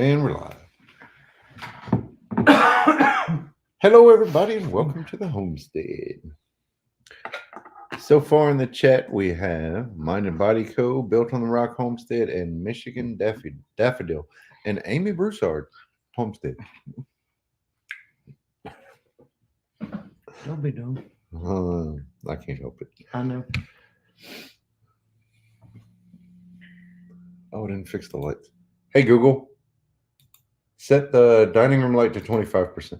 And we're live. Hello, everybody, and welcome to the homestead. So far in the chat, we have Mind and Body Co., Built on the Rock Homestead, and Michigan Daffodil, and Amy Broussard Homestead. Don't be dumb. I can't help it. I know. Oh, I didn't fix the lights. Hey, Google, set the dining room light to 25%.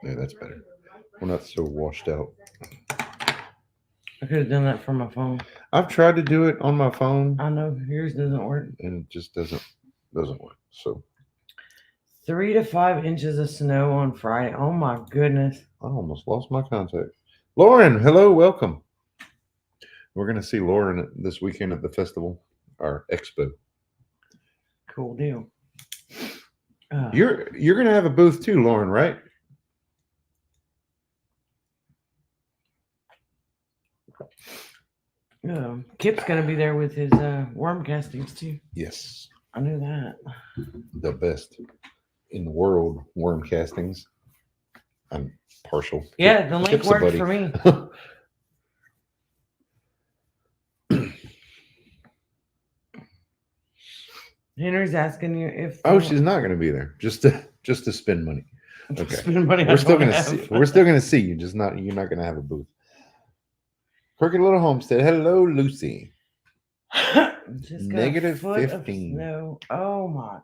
Yeah, that's better. We're not so washed out. I could have done that from my phone. I've tried to do it on my phone, I know yours doesn't work. and it just doesn't work. So 3 to 5 inches of snow on Friday. Oh my goodness. I almost lost my contact. Lauren, hello, welcome. We're gonna see Lauren this weekend at the festival, our expo. Cool deal. You're gonna have a booth too, Lauren, right? Kip's gonna be there with his worm castings too. Yes. I knew that. The best in the world, worm castings. I'm partial. Yeah, the link Kip's a worked buddy. for me. Henry's asking you if She's not gonna be there. Just to spend money. Okay. spend money. We're still gonna see. We're still gonna see you. You're not gonna have a booth. Crooked Little Homestead. Hello, Lucy. Just got Negative a foot 15. of snow. Oh my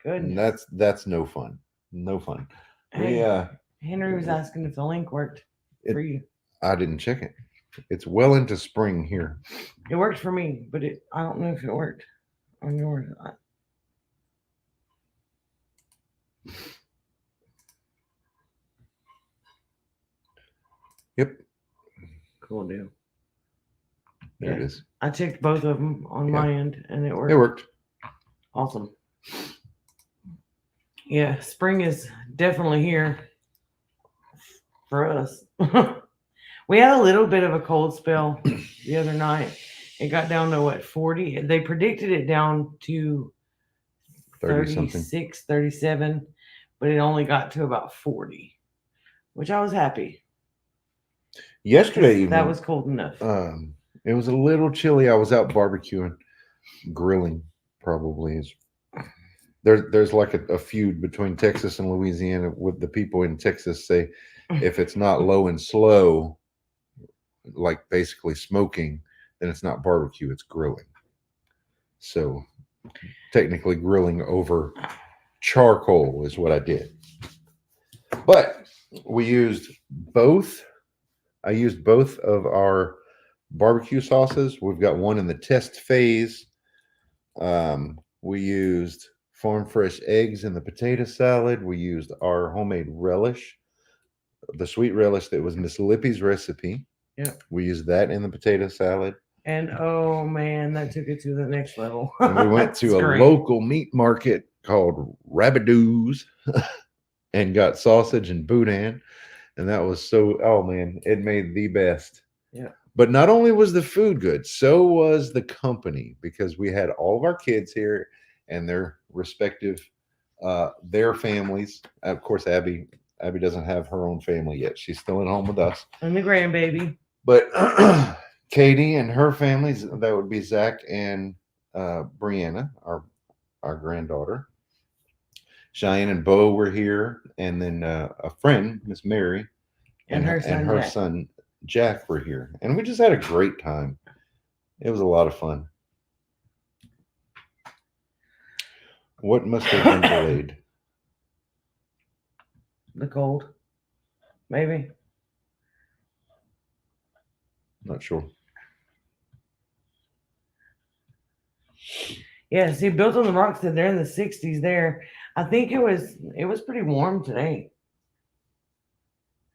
goodness. That's no fun. No fun. Hey, Henry was asking if the link worked for you. I didn't check it. It's well into spring here. It worked for me, but I don't know if it worked on yours. Yep. Cool deal. There it is. I checked both of them on my end, and it worked. It worked. Awesome. Yeah, spring is definitely here for us. We had a little bit of a cold spell the other night. It got down to 40? They predicted it down to 36, 37, but it only got to about 40, which I was happy. Yesterday evening, that was cold enough. It was a little chilly. I was out barbecuing, grilling. Probably is. There's like a feud between Texas and Louisiana. With the people in Texas say, if it's not low and slow, like basically smoking, then it's not barbecue, it's grilling. So technically grilling over charcoal is what I did. But we used both. I used both of our barbecue sauces. We've got one in the test phase. We used farm fresh eggs in the potato salad. We used our homemade relish, the sweet relish that was Miss Lippy's recipe. Yeah. We used that in the potato salad. And oh man, that took it to the next level. And we went to a local meat market called Rabidoo's and got sausage and boudin. And that was oh man, it made the best. Yeah. But not only was the food good, so was the company, because we had all of our kids here and their respective, their families. Of course, Abby doesn't have her own family yet. She's still at home with us. And the grandbaby. But Katie and her families, that would be Zach and Brianna, our granddaughter. Cheyenne and Bo were here, and then a friend, Miss Mary, and her son Jack were here, and we just had a great time. It was a lot of fun. What must have been delayed? The cold, maybe. Not sure. Yeah, see, Built on the Rock said they're in the 60s there. I think it was pretty warm today.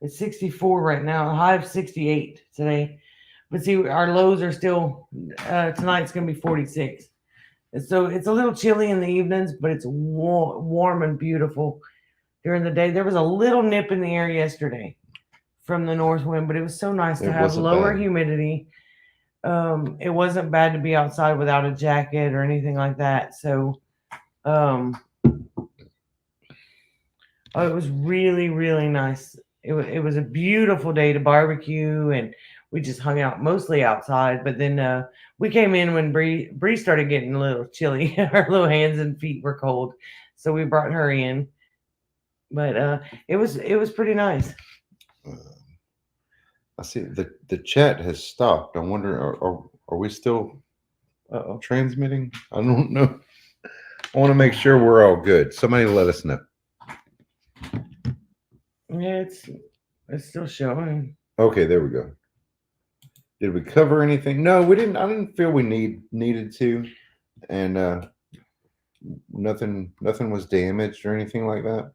It's 64 right now, a high of 68 today. But see, our lows are still, tonight's going to be 46. And so it's a little chilly in the evenings, but it's warm and beautiful during the day. There was a little nip in the air yesterday from the north wind, but it was so nice to have lower humidity. it wasn't bad to be outside without a jacket or anything like that. So, it was really, really nice. It was a beautiful day to barbecue, and we just hung out mostly outside. But then we came in when Bree started getting a little chilly. Her little hands and feet were cold, so we brought her in. But it was pretty nice. I see the chat has stopped. I wonder, are we still Uh-oh. transmitting? I don't know. I want to make sure we're all good. Somebody let us know. Yeah, it's still showing. Okay, there we go. Did we cover anything? No, we didn't. I didn't feel we needed to, and nothing was damaged or anything like that.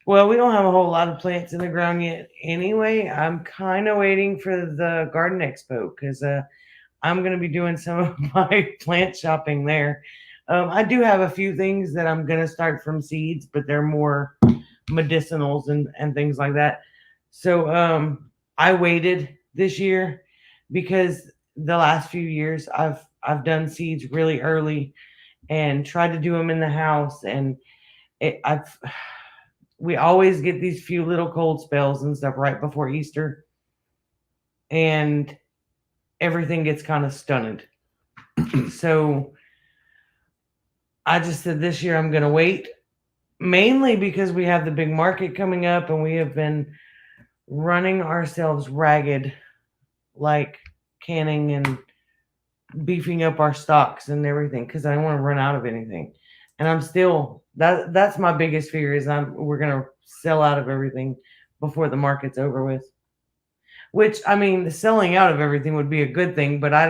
Well, we don't have a whole lot of plants in the ground yet anyway. I'm kind of waiting for the garden expo because I'm going to be doing some of my plant shopping there. I do have a few things that I'm going to start from seeds, but they're more medicinals and things like that. So I waited this year because the last few years I've done seeds really early and tried to do them in the house, and we always get these few little cold spells and stuff right before Easter, and everything gets kind of stunted. So I just said this year I'm going to wait, mainly because we have the big market coming up and we have been running ourselves ragged, like canning and beefing up our stocks and everything, because I don't want to run out of anything. And I'm still that's my biggest fear is we're gonna sell out of everything before the market's over with. Which, I mean, the selling out of everything would be a good thing, but I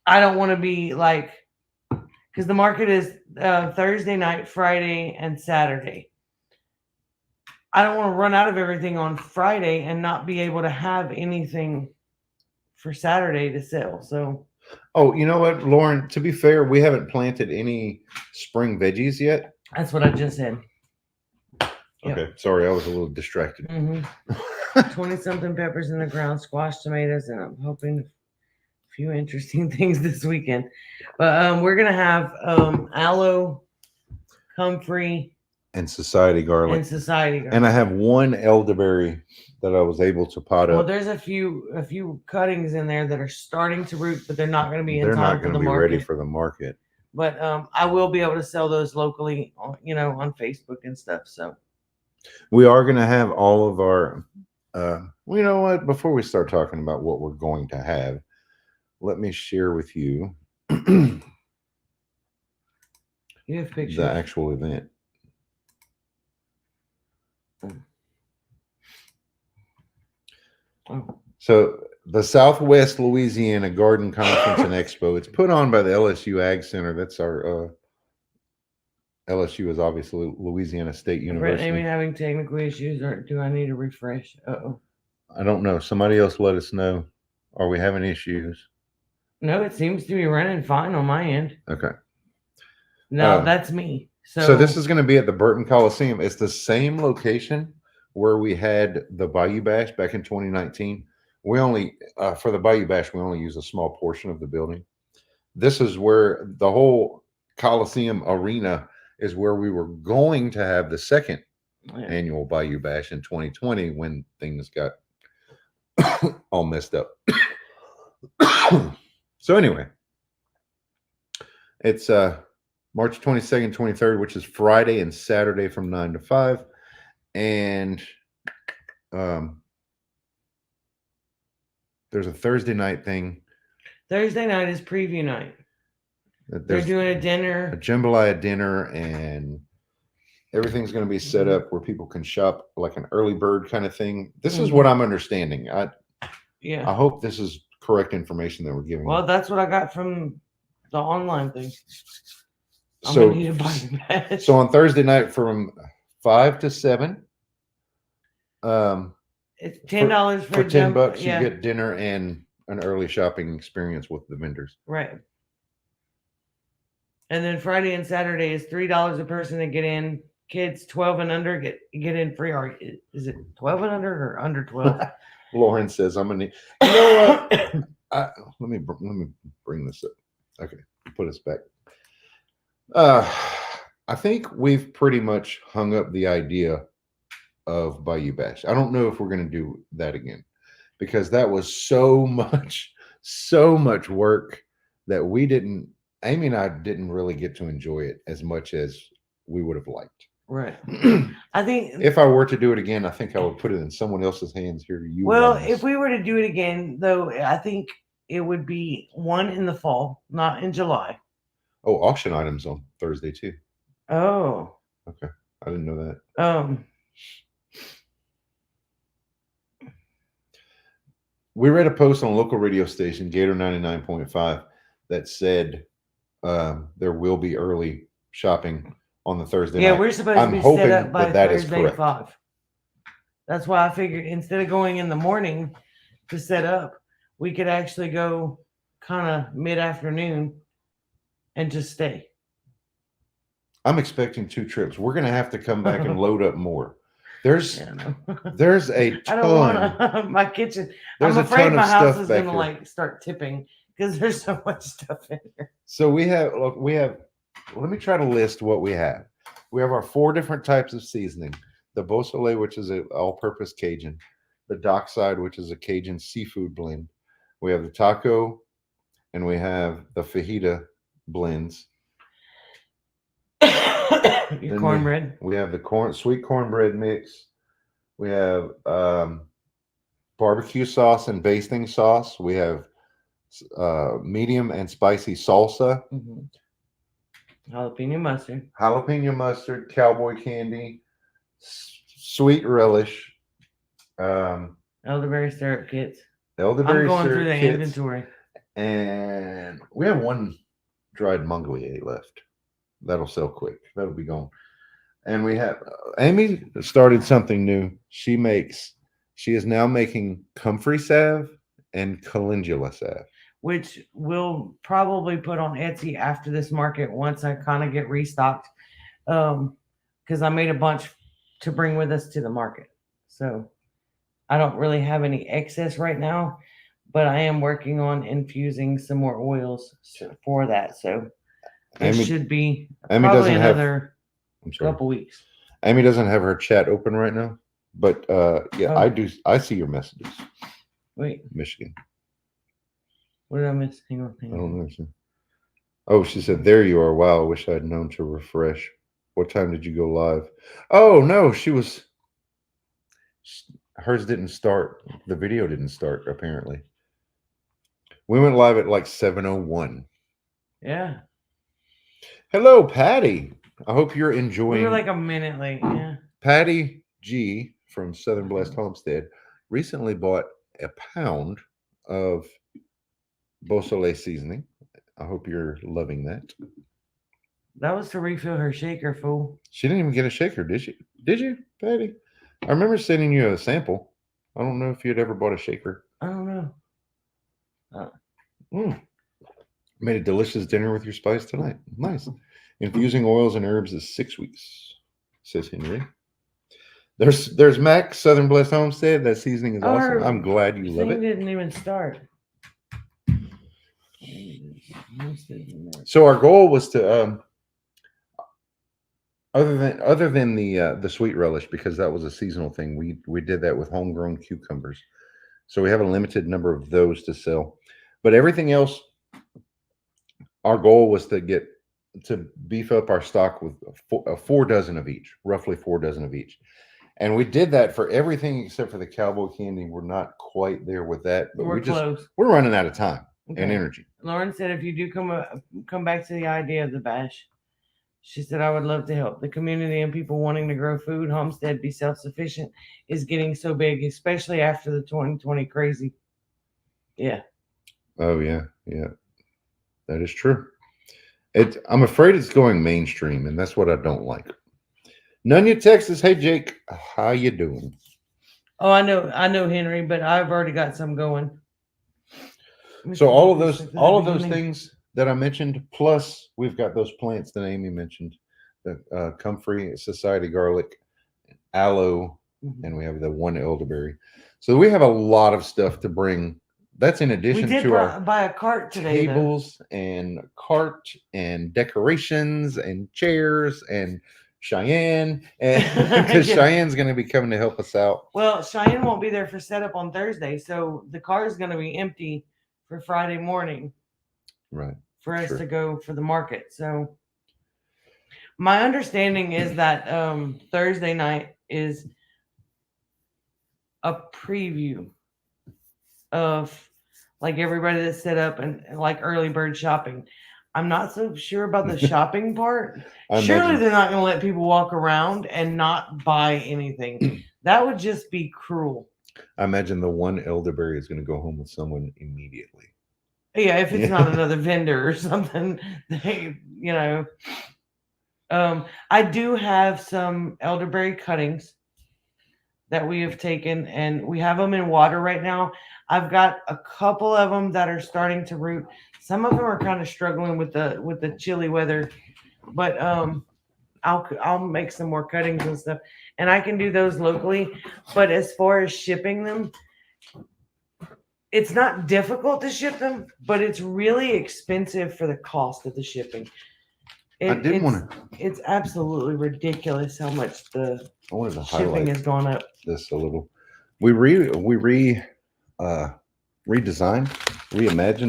don't want to be like, because the market is Thursday night, Friday, and Saturday. I don't want to run out of everything on Friday and not be able to have anything for Saturday to sell. So, oh, you know what, Lauren? To be fair, we haven't planted any spring veggies yet. that's what I just said. Yep. Okay, sorry, I was a little distracted. 20-something peppers in the ground, squash tomatoes, and I'm hoping a few interesting things this weekend. But we're gonna have aloe, comfrey, and society garlic. And I have one elderberry that I was able to pot up. Well, there's a few cuttings in there that are starting to root, but they're not going to be in time for the market. Ready for the market. But I will be able to sell those locally, on Facebook and stuff. So we are going to have all of our. You know what? Before we start talking about what we're going to have, let me share with you. You have pictures. The actual event. Oh. So the Southwest Louisiana Garden Conference and Expo, it's put on by the LSU Ag Center. That's our LSU is obviously Louisiana State University. Amy having technical issues, or do I need to refresh? I don't know. Somebody else let us know. Are we having issues? No, it seems to be running fine on my end. Okay. No, that's me. So this is going to be at the Burton Coliseum. It's the same location where we had the Bayou Bash back in 2019. We only, for the Bayou Bash, we only use a small portion of the building. This is where the whole Coliseum arena is where we were going to have the second annual Bayou Bash in 2020 when things got all messed up. So anyway, it's March 22nd, 23rd, which is Friday and Saturday from 9 to 5. And there's a Thursday night thing. Thursday night is preview night. They're doing a dinner. A jambalaya dinner, and everything's going to be set up where people can shop like an early bird kind of thing. This is what I'm understanding. I hope this is correct information that we're giving. Well, that's what I got from the online thing. So on Thursday night from 5 to 7, it's $10 for $10. You get dinner and an early shopping experience with the vendors. Right. And then Friday and Saturday is $3 a person to get in. Kids 12 and under get in free. Or is it 12 and under or under 12? Lauren says, "I'm gonna." You know what? let me bring this up. Okay, put us back. I think we've pretty much hung up the idea of Bayou Bash. I don't know if we're going to do that again because that was so much work that we didn't. Amy and I didn't really get to enjoy it as much as we would have liked. Right. I think If I were to do it again, I think I would put it in someone else's hands here. You. well, run this. if we were to do it again, though, I think it would be one in the fall, not in July. Oh, auction items on Thursday too. Oh. Okay, I didn't know that. We read a post on a local radio station, Gator 99.5, that said there will be early shopping on the Thursday Yeah, night. we're supposed I'm to be hoping set up by that is Thursday correct. 5. That's why I figured instead of going in the morning to set up, we could actually go kind of mid-afternoon and just stay. I'm expecting 2 trips. We're going to have to come back and load up more. There's Yeah, no. there's a I don't ton. want to. My kitchen. There's I'm a afraid ton my of house stuff is back gonna here. like start tipping because there's so much stuff in here. So we have. Let me try to list what we have. We have our 4 different types of seasoning: the Beausoleil, which is an all-purpose Cajun; the Dockside, which is a Cajun seafood blend; we have the taco, and we have the fajita blends. Your Then cornbread. We have the sweet cornbread mix. We have barbecue sauce and basting sauce. We have medium and spicy salsa, Jalapeno mustard, cowboy candy, sweet relish, elderberry syrup kits. elderberry I'm going syrup through the kits, inventory. and we have one dried mongolier left. That'll sell quick. That'll be gone. And we have Amy started something new. She is now making comfrey salve and calendula salve, Which we'll probably put on Etsy after this market once I kind of get restocked. Because I made a bunch to bring with us to the market. So I don't really have any excess right now, but I am working on infusing some more oils for that. So it should be probably another couple weeks. Amy doesn't have her chat open right now, but yeah, I do. I see your messages. Wait, Michigan. what did I miss? Hang on. I don't know. Oh, she said, "There you are." Wow, I wish I'd known to refresh. What time did you go live? Oh no, hers didn't start. The video didn't start. Apparently, we went live at like 7:01. Yeah. Hello, Patty. I hope you're enjoying. We were like a minute late. Yeah. Patty G from Southern Blessed Homestead recently bought a pound of Beausoleil seasoning. I hope you're loving that. That was to refill her shaker, fool. She didn't even get a shaker, did she? Did you, Patty? I remember sending you a sample. I don't know if you'd ever bought a shaker. I don't know. Made a delicious dinner with your spice tonight. Nice. Infusing oils and herbs is 6 weeks, says Henry. There's Mac, Southern Blessed Homestead. That seasoning is awesome. I'm glad you love it. Didn't even start. So our goal was to other than the sweet relish, because that was a seasonal thing. We did that with homegrown cucumbers. So we have a limited number of those to sell. But everything else, our goal was to beef up our stock with 4 dozen of each, roughly 4 dozen of each. And we did that for everything except for the cowboy candy. We're not quite there with that, but we're close. We're running out of time and energy. Lauren said, if you do come back to the idea of the bash, she said, I would love to help. The community and people wanting to grow food, homestead, be self-sufficient is getting so big, especially after the 2020 crazy. Yeah. Oh, yeah. Yeah. That is true. I'm afraid it's going mainstream, and that's what I don't like. Nunya, Texas. Hey, Jake. How you doing? Oh, I know, Henry, but I've already got some going. So all of those things that I mentioned, plus we've got those plants that Amy mentioned, the comfrey, society garlic, aloe, and we have the one elderberry. So we have a lot of stuff to bring That's in We addition did to our buy a cart today, though. tables and cart and decorations and chairs and Cheyenne, and because Yeah. Cheyenne's going to be coming to help us out. Well, Cheyenne won't be there for setup on Thursday, so the car is going to be empty for Friday morning Right. for us Sure. to go for the market. So my understanding is that Thursday night is a preview of like everybody that's set up and like early bird shopping. I'm not so sure about the shopping part. I Surely imagine- they're not going to let people walk around and not buy anything. That would just be cruel. I imagine the one elderberry is going to go home with someone immediately. Yeah, if it's Yeah. not another vendor or something, they, you know. I do have some elderberry cuttings that we have taken, and we have them in water right now. I've got a couple of them that are starting to root. Some of them are kind of struggling with the chilly weather, but I'll make some more cuttings and stuff, and I can do those locally. But as far as shipping them, it's not difficult to ship them, but it's really expensive for the cost of the shipping. I did want It's absolutely ridiculous how much the I wanted to shipping highlight has gone up. this a little. We reimagined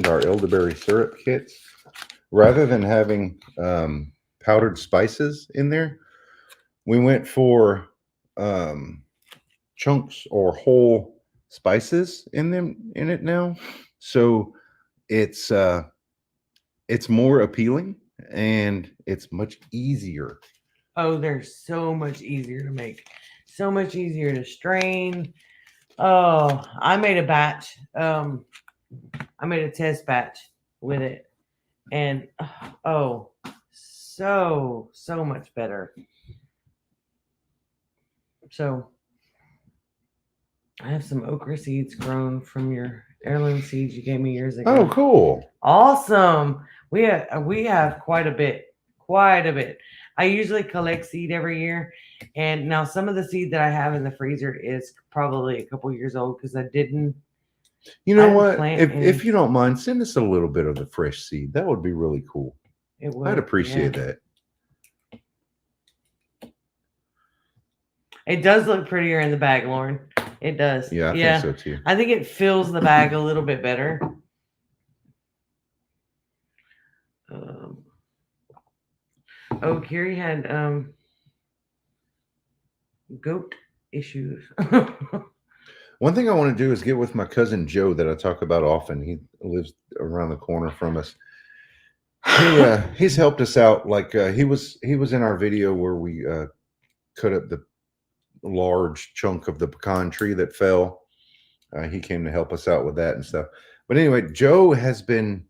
our elderberry syrup kits. Rather than having powdered spices in there, we went for chunks or whole spices in it now. So it's more appealing and it's much easier. Oh, they're so much easier to make, so much easier to strain. Oh, I made a batch. I made a test batch with it, and oh, so much better. So I have some okra seeds grown from your heirloom seeds you gave me years ago. Oh, cool! Awesome. We have quite a bit. I usually collect seed every year, and now some of the seed that I have in the freezer is probably a couple years old because I didn't. You know didn't what? plant If you don't mind, send us a little bit of the fresh seed. That would be really cool. It would, I'd appreciate yeah. that. It does look prettier in the bag, Lauren. It does. Yeah, I think so too. I think it fills the bag a little bit better. Oh, Carrie had goat issues. One thing I want to do is get with my cousin Joe that I talk about often. He lives around the corner from us. He's helped us out. Like he was in our video where we cut up the large chunk of the pecan tree that fell. He came to help us out with that and stuff. But anyway, Joe has been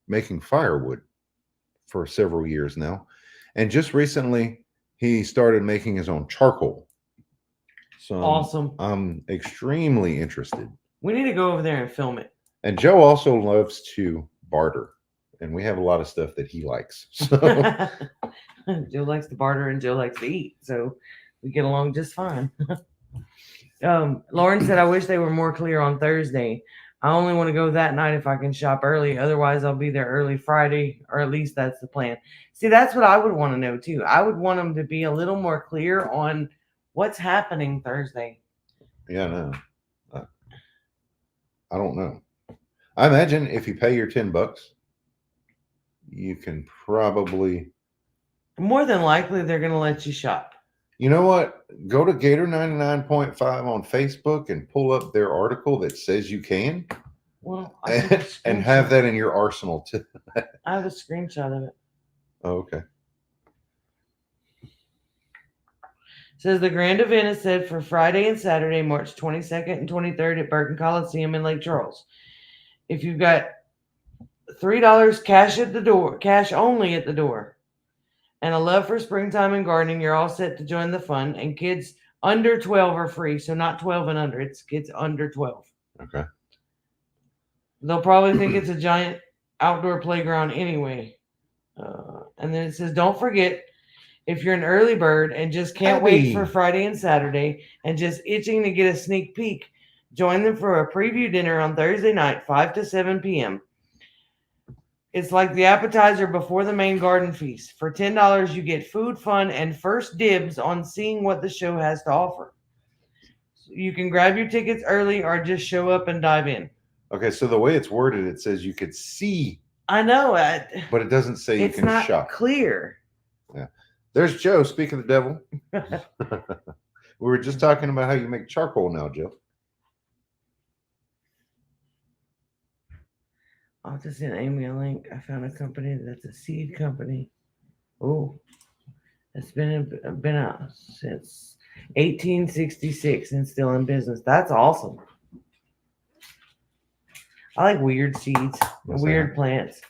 making firewood for several years now, and just recently he started making his own charcoal. So Awesome. I'm extremely interested. We need to go over there and film it. And Joe also loves to barter, and we have a lot of stuff that he likes. So Joe likes to barter and Joe likes to eat, so we get along just fine. Lauren said, I wish they were more clear on Thursday. I only want to go that night if I can shop early. Otherwise, I'll be there early Friday, or at least that's the plan. See, that's what I would want to know, too. I would want them to be a little more clear on what's happening Thursday. yeah, no, I don't know. I imagine if you pay your $10, you can probably. More than likely, they're going to let you shop. You know what? Go to Gator 99.5 on Facebook and pull up their article that says you can. Well, and have that in your arsenal too. I have a screenshot of it. Oh, okay. Says the grand event is set for Friday and Saturday, March 22nd and 23rd at Burton Coliseum in Lake Charles. If you've got $3 cash at the door, cash only at the door, and a love for springtime and gardening, you're all set to join the fun. And kids under 12 are free, so not 12 and under. It's kids under 12. Okay. They'll probably think it's a giant outdoor playground anyway. And then it says, don't forget, if you're an early bird and just can't wait for Friday and Saturday and just itching to get a sneak peek, Join them for a preview dinner on Thursday night, 5 to 7 p.m. It's like the appetizer before the main garden feast. For $10, you get food, fun, and first dibs on seeing what the show has to offer. You can grab your tickets early or just show up and dive in. Okay, so the way it's worded, it says you could see, I know. but it doesn't say you It's can not shop. clear. Yeah. There's Joe, speaking of the devil. We were just talking about how you make charcoal now, Joe. I'll have to send Amy a link. I found a company that's a seed company. Oh, it's been out since 1866 and still in business. That's awesome. I like weird seeds, weird plants.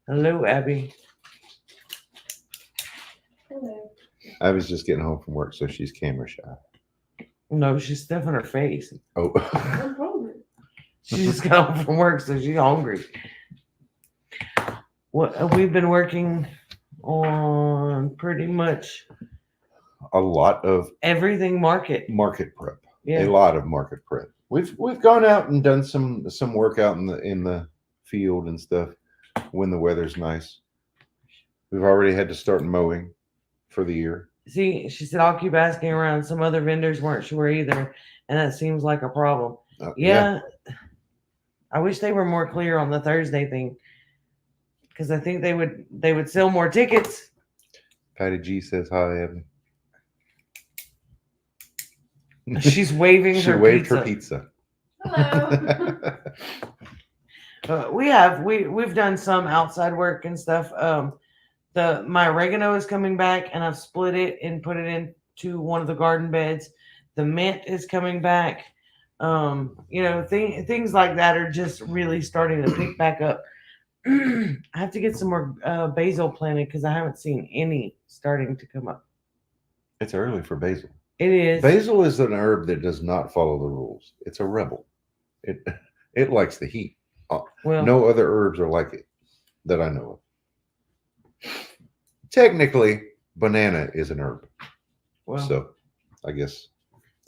Hello, Abby. Hello. I was just getting home from work, so she's camera shy. No, she's stuffing her face. Oh. I'm hungry. She just got home from work, so she's hungry. What we've been working on pretty much A lot of everything market. market prep. Yeah. A lot of market prep. We've gone out and done some work out in the field and stuff when the weather's nice. We've already had to start mowing for the year. See, she said I'll keep asking around. Some other vendors weren't sure either, and that seems like a problem. Yeah. I wish they were more clear on the Thursday thing. Because I think they would sell more tickets. Patty G says hi, Evan. She's waving She her waved pizza. her pizza. Hello. We've done some outside work and stuff. My oregano is coming back, and I've split it and put it into one of the garden beds. The mint is coming back. Things like that are just really starting to pick back up. I have to get some more basil planted because I haven't seen any starting to come up. It's early for basil. It is. Basil is an herb that does not follow the rules. It's a rebel. It likes the heat. Well, No other herbs are like it that I know of. Technically, banana is an herb. well, So I guess.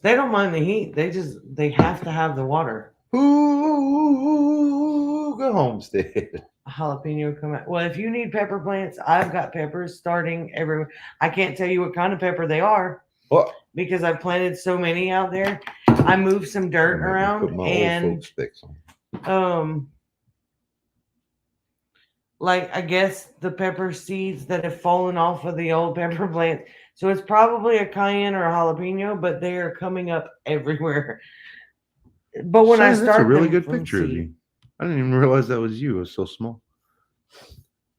they don't mind the heat. They have to have the water. Ooh, go homestead. A jalapeno come out. Well, if you need pepper plants, I've got peppers starting everywhere. I can't tell you what kind of pepper they are Well, because I've planted so many out there. I moved some dirt put around my old and folks sticks on. like I guess the pepper seeds that have fallen off of the old pepper plant. So it's probably a cayenne or a jalapeno, but they are coming up everywhere. But when I Son, start, that's a really them good from picture of seed- you. I didn't even realize that was you. It was so small.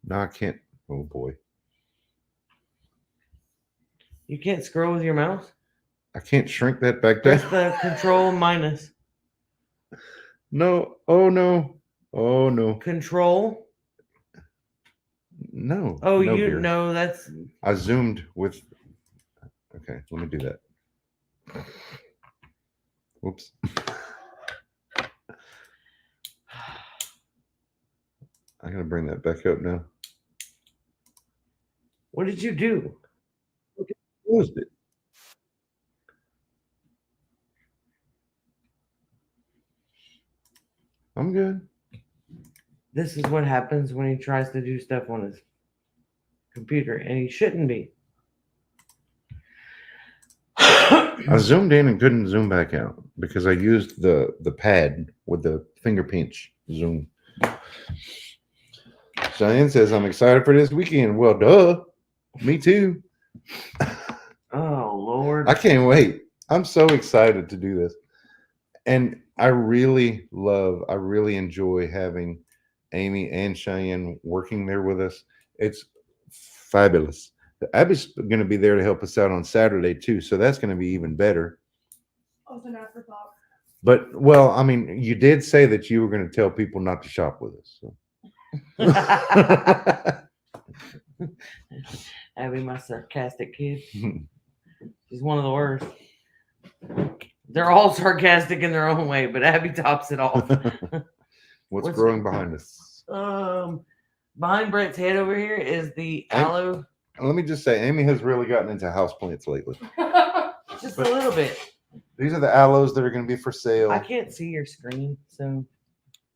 No, I can't. Oh boy, You can't scroll with your mouse. I can't shrink that back Press down. the control minus. No. Oh no. Oh no. Control. No. Oh, no, you dear. know that's I zoomed with. Okay, let me do that. Whoops. I gotta bring that back up now. what did you do? Closed it. I'm good. This is what happens when he tries to do stuff on his computer, and he shouldn't be. I zoomed in and couldn't zoom back out because I used the pad with the finger pinch zoom. Cheyenne says, I'm excited for this weekend. Well, duh. Me too. Oh Lord. I can't wait. I'm so excited to do this. And I really enjoy having Amy and Cheyenne working there with us. It's fabulous. Abby's going to be there to help us out on Saturday too, so that's going to be even better. Also an afterthought. But well, I mean, you did say that you were going to tell people not to shop with us. So. Abby, my sarcastic kid. She's one of the worst. They're all sarcastic in their own way, but Abby tops it off. What's growing behind us? Behind Brett's head over here is the Hey. aloe. Let me just say, Amy has really gotten into houseplants lately. Just a little bit. These are the aloes that are going to be for sale. I can't see your screen, so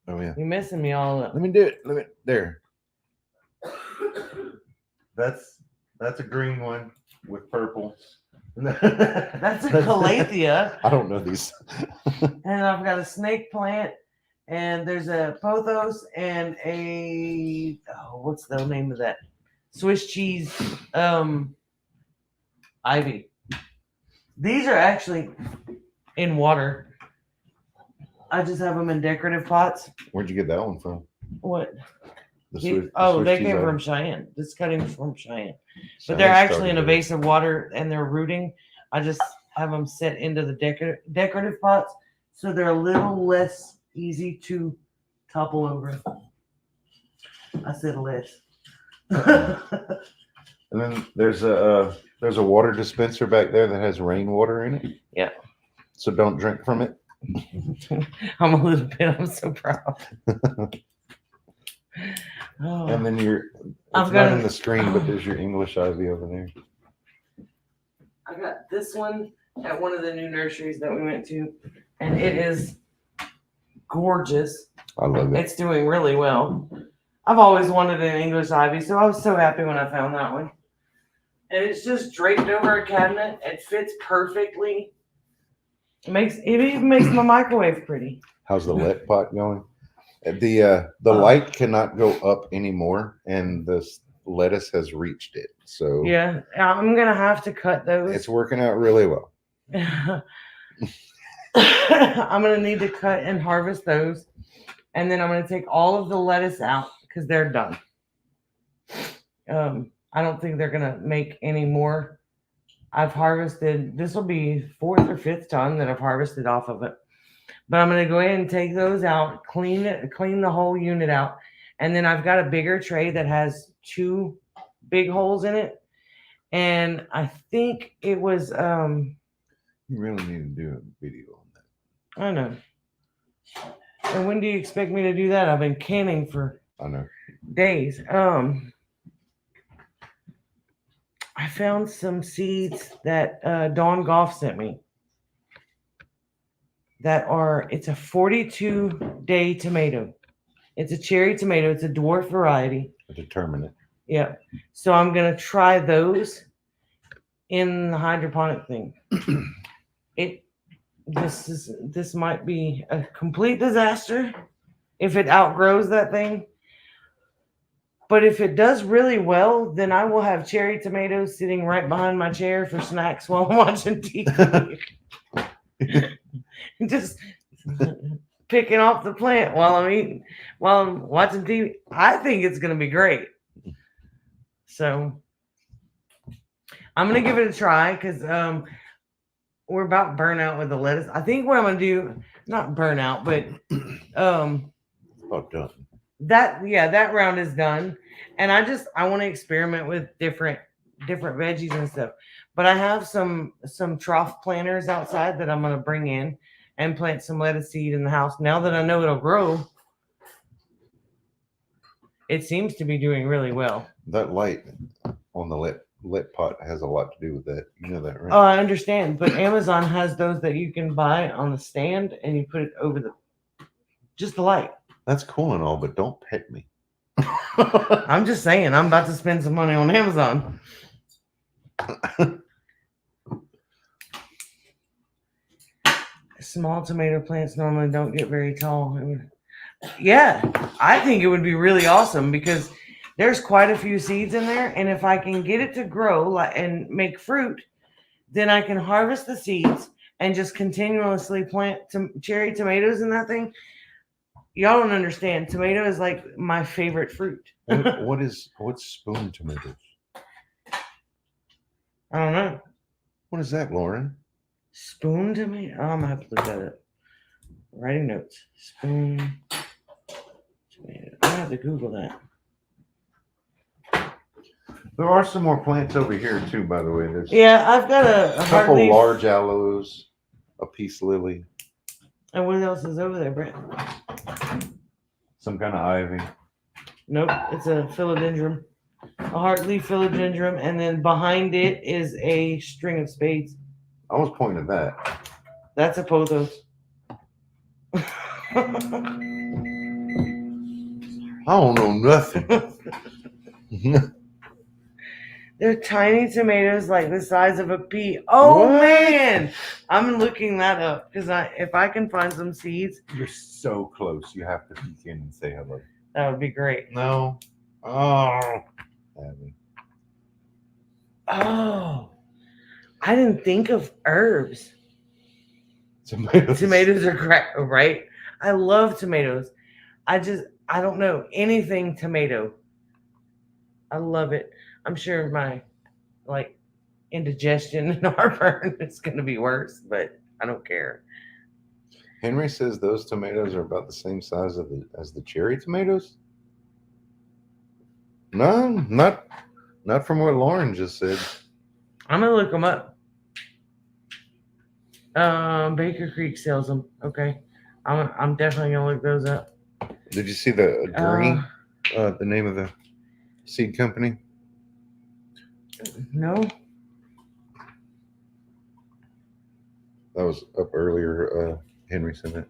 Oh yeah. you're messing me all up. Let me do it. Let me there. That's a green one with purple. That's a calathea. I don't know these. And I've got a snake plant, and there's a pothos and a what's the name of that? Swiss cheese ivy. These are actually in water. I just have them in decorative pots. Where'd you get that one from? What? The He- Swiss- oh, Swiss they cheese came from ivy. Cheyenne. This cuttings from Cheyenne. But Cheyenne they're actually in a started vase of water and they're rooting. I just have them set into the decorative pots so they're a little less easy to topple over. I said less. And then there's a water dispenser back there that has rainwater in it. Yeah. So don't drink from it. I'm a little bit. I'm so proud. Oh, And then I've it's got not a- in the screen, but there's your English ivy over there. I got this one at one of the new nurseries that we went to, and it is gorgeous. I love it. It's doing really well. I've always wanted an English ivy, so I was so happy when I found that one. And it's just draped over a cabinet. It fits perfectly. It even makes my microwave pretty. How's the lit pot going? The light cannot go up anymore, and the lettuce has reached it. So Yeah, I'm gonna have to cut those. it's working out really well. I'm gonna need to cut and harvest those, and then I'm gonna take all of the lettuce out because they're done. I don't think they're gonna make any more. I've harvested. This will be 4th or 5th ton that I've harvested off of it. But I'm gonna go ahead and take those out, clean the whole unit out, and then I've got a bigger tray that has 2 big holes in it, and I think it was You really need to do a video on that. I know. And when do you expect me to do that? I've been canning for I know. days. I found some seeds that Dawn Goff sent me. It's a 42-day tomato. It's a cherry tomato. It's a dwarf variety. Determinate. Yeah. So I'm gonna try those in the hydroponic thing. This might be a complete disaster if it outgrows that thing. But if it does really well, then I will have cherry tomatoes sitting right behind my chair for snacks while I'm watching TV. Just picking off the plant while I'm watching TV. I think it's gonna be great. So I'm gonna give it a try because we're about burnout with the lettuce. I think what I'm gonna do, not burnout, but Oh, done. that round is done. And I want to experiment with different veggies and stuff. But I have some trough planters outside that I'm gonna bring in and plant some lettuce seed in the house. Now that I know it'll grow, it seems to be doing really well. That light on the lit pot has a lot to do with that. You know that, right? Oh, I understand. But Amazon has those that you can buy on the stand and you put it over just the light. That's cool and all, but don't pet me. I'm just saying, I'm about to spend some money on Amazon. Small tomato plants normally don't get very tall. Yeah, I think it would be really awesome because there's quite a few seeds in there, and if I can get it to grow and make fruit, then I can harvest the seeds and just continuously plant cherry tomatoes in that thing. Y'all don't understand. Tomato is like my favorite fruit. What's spoon tomatoes? I don't know. What is that, Lauren? Spoon tomato? Oh, I'm gonna have to look that up. Writing notes. Spoon tomato. I'm gonna have to Google that. There are some more plants over here too, by the way. There's Yeah, I've got a couple heartleaf. large aloes, a peace lily, And what else is over there, Brent? some kind of ivy. Nope, it's a philodendron. A heartleaf philodendron, and then behind it is a string of spades. I was pointing at that. That's a pothos. I don't know nothing. They're tiny tomatoes like the size of a pea. Oh What? man, I'm looking that up because if I can find some seeds, You're so close. You have to peek in and say hello. that would be great. No. Oh. Abby. Oh, I didn't think of herbs. Tomatoes. Tomatoes are great, right? I love tomatoes. I don't know anything tomato. I love it. I'm sure my like indigestion and heartburn is going to be worse, but I don't care. Henry says those tomatoes are about the same size as the cherry tomatoes. No, not from what Lauren just said. I'm gonna look them up. Baker Creek sells them. Okay, I'm definitely gonna look those up. Did you see the Gurney? The name of the seed company? No, That was up earlier. Henry sent it.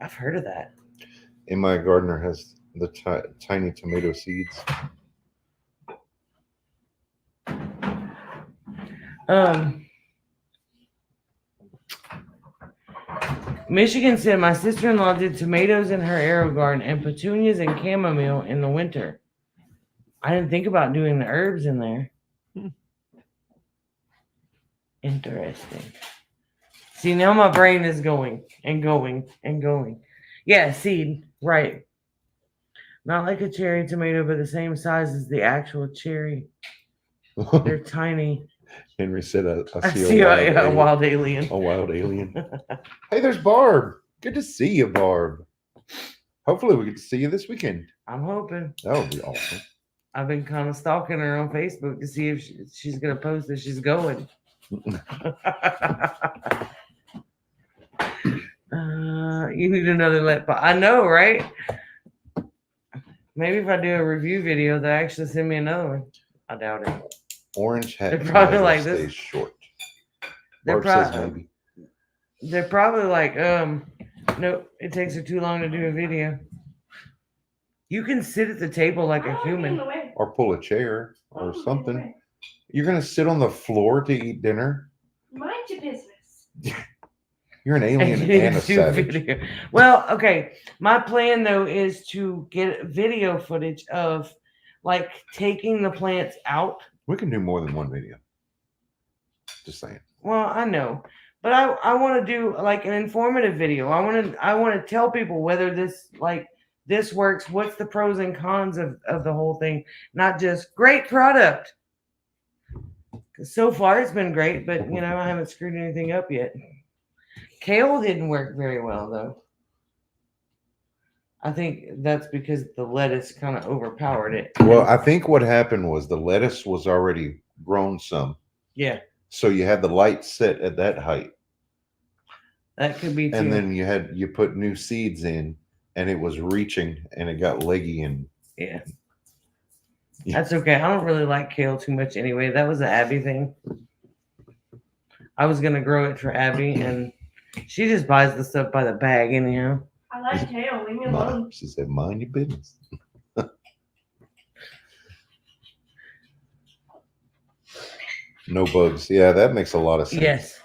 I've heard of that. My gardener has the tiny tomato seeds. Michigan said my sister-in-law did tomatoes in her arrow garden and petunias and chamomile in the winter. I didn't think about doing the herbs in there. Interesting. See, now my brain is going and going and going. Yeah, seed, right. Not like a cherry tomato, but the same size as the actual cherry. They're tiny. Henry said, I see a wild alien. A wild alien. Hey, there's Barb. Good to see you, Barb. Hopefully we get to see you this weekend. I'm hoping. That would be awesome. I've been kind of stalking her on Facebook to see if she's going to post that she's going. You need another lip. I know, right? Maybe if I do a review video, they'll actually send me another one. I doubt it. Orange hat. They're probably tomato like stays this. Short. They're Barb says probably maybe. they're probably like, nope, it takes her too long to do a video. You can sit at the table like a human. Or pull a chair or something. You're gonna sit on the floor to eat dinner? Mind your business. You're an alien And and a do savage. video. Well, okay. My plan though is to get video footage of like taking the plants out. We can do more than one video. Just saying. Well, I know, but I want to do like an informative video. I want to tell people whether this works. What's the pros and cons of the whole thing? Not just great product. 'Cause so far it's been great, but I haven't screwed anything up yet. Kale didn't work very well though. I think that's because the lettuce kind of overpowered it. Well, I think what happened was the lettuce was already grown some. Yeah, So you had the light set at that height. that could be too. And then you put new seeds in and it was reaching and it got leggy and Yeah. That's okay. I don't really like kale too much anyway. That was an Abby thing. I was going to grow it for Abby, and she just buys the stuff by the bag anyhow. I like kale. Leave me alone. She said, mind your business. No bugs. Yeah, that makes a lot of sense. Yes.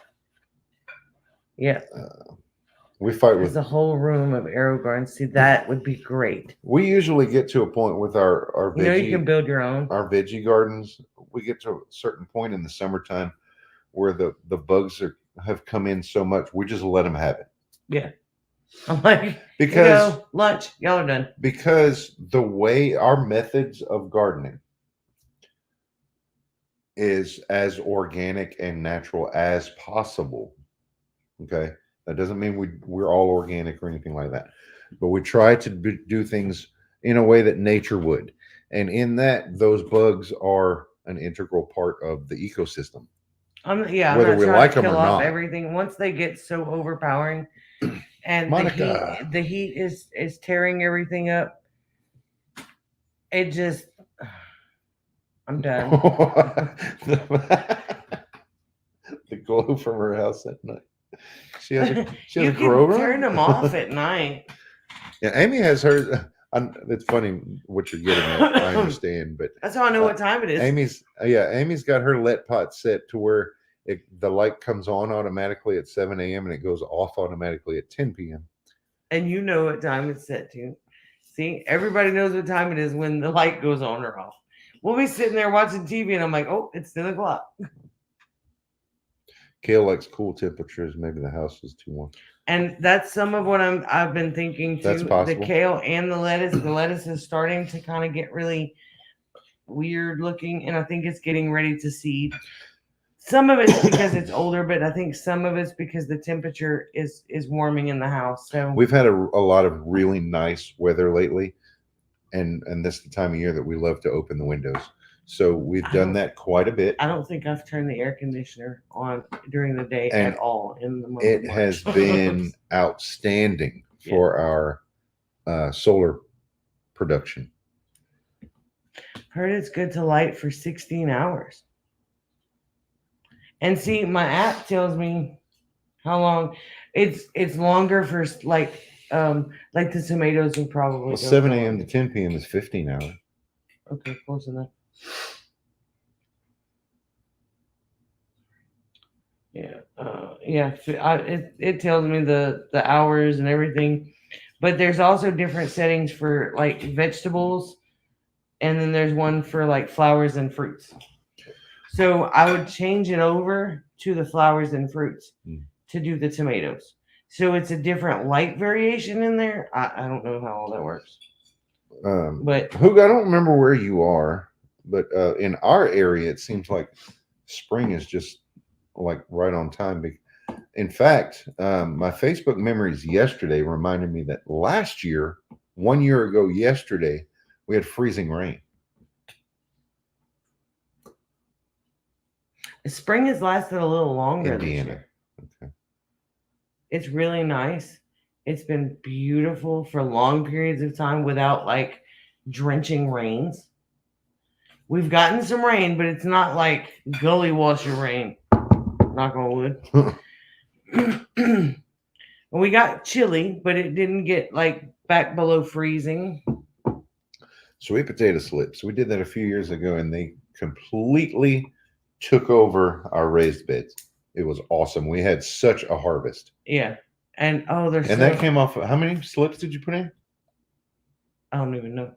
Yeah. We fight There's with. a whole room of arrow gardens. See, that would be great. We usually get to a point with our veggie. You can build your own. Our veggie gardens. We get to a certain point in the summertime where the bugs have come in so much. We just let them have it. Yeah. I'm like, Because lunch, y'all are done. because the way our methods of gardening is as organic and natural as possible. Okay, that doesn't mean we're all organic or anything like that, but we try to do things in a way that nature would, and in that those bugs are an integral part of the ecosystem. I'm Whether not we trying like to them or kill off not. everything. Once they get so overpowering, and Monica. the heat is tearing everything up. It just, I'm done. The glow from her house at night. She has a You can grower. turn them off at night. Yeah, Amy has her. It's funny what you're getting at. I understand, but That's how I know what time it is. Amy's got her let pot set to where the light comes on automatically at 7 a.m. and it goes off automatically at 10 p.m. And you know what time it's set to. See, everybody knows what time it is when the light goes on or off. We'll be sitting there watching TV, and I'm like, oh, it's 10 o'clock. Kale likes cool temperatures. Maybe the house is too warm. And that's some of what I've been thinking too. That's possible. The kale and the lettuce. The lettuce is starting to kind of get really weird looking, and I think it's getting ready to seed. Some of it's because it's older, but I think some of it's because the temperature is warming in the house. So We've had a lot of really nice weather lately, and this is the time of year that we love to open the windows. So we've done that quite a bit. I don't think I've turned the air conditioner on during the day And at all in the month. It of has March. been outstanding for our solar production. Heard it's good to light for 16 hours. And see, my app tells me how long. It's longer for like the tomatoes will probably. Well, go 7 for a.m. to longer. 10 p.m. is 15 hours. Okay, close enough. Yeah, it tells me the hours and everything, but there's also different settings for like vegetables, and then there's one for like flowers and fruits. So I would change it over to the flowers and fruits to do the tomatoes. So it's a different light variation in there. I don't know how all that works. But Hoog, I don't remember where you are, but in our area, it seems like spring is just like right on time. In fact, my Facebook memories yesterday reminded me that last year, 1 year ago yesterday, we had freezing rain. spring has lasted a little longer this Indiana. year. Okay. It's really nice. It's been beautiful for long periods of time without like drenching rains. We've gotten some rain, but it's not like gully washer rain. Knock on wood. We got chilly, but it didn't get like back below freezing. Sweet potato slips. We did that a few years ago, and they completely took over our raised beds. It was awesome. We had such a harvest. Yeah. And that came off. How many slips did you put in? I don't even know.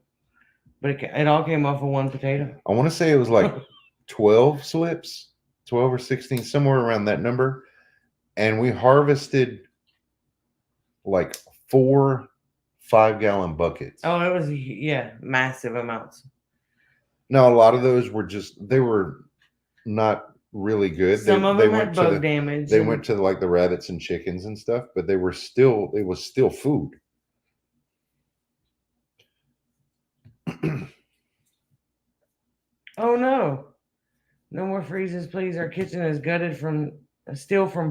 But it all came off of one potato. I want to say it was like 12 slips, 12 or 16, somewhere around that number. And we harvested like 4 5-gallon buckets. Oh, it was, massive amounts. Now, a lot of those were they were not really good. Some of them had bug damage. They went to like the rabbits and chickens and stuff, but it was still food. Oh no. No more freezes, please. Our kitchen is gutted from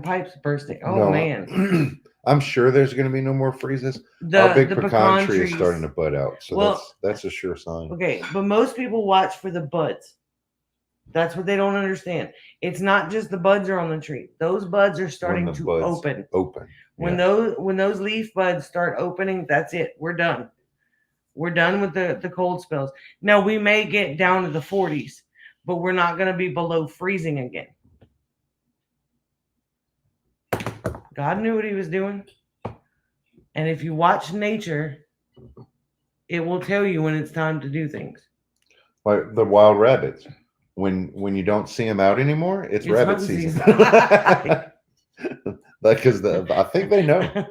pipes bursting. Oh No, man. I'm sure there's going to be no more freezes. Our big pecan tree is starting to bud out, so that's a sure sign. Okay, but most people watch for the buds. That's what they don't understand. It's not just the buds are on the tree. Those buds are starting to open. When those leaf buds start opening, that's it. We're done. We're done with the cold spells. Now we may get down to the 40s, but we're not going to be below freezing again. God knew what he was doing. And if you watch nature, it will tell you when it's time to do things. Like the wild rabbits. When you don't see them out anymore, it's rabbit season. Because I think they know.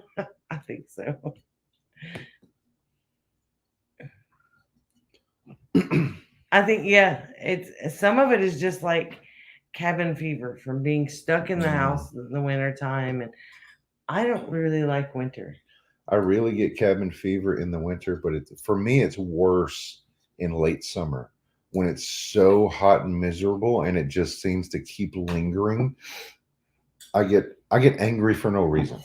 I think so. I think it's some of it is just like cabin fever from being stuck in the house in the winter time, and I don't really like winter. I really get cabin fever in the winter, but for me it's worse in late summer when it's so hot and miserable and it just seems to keep lingering. I get angry for no reason.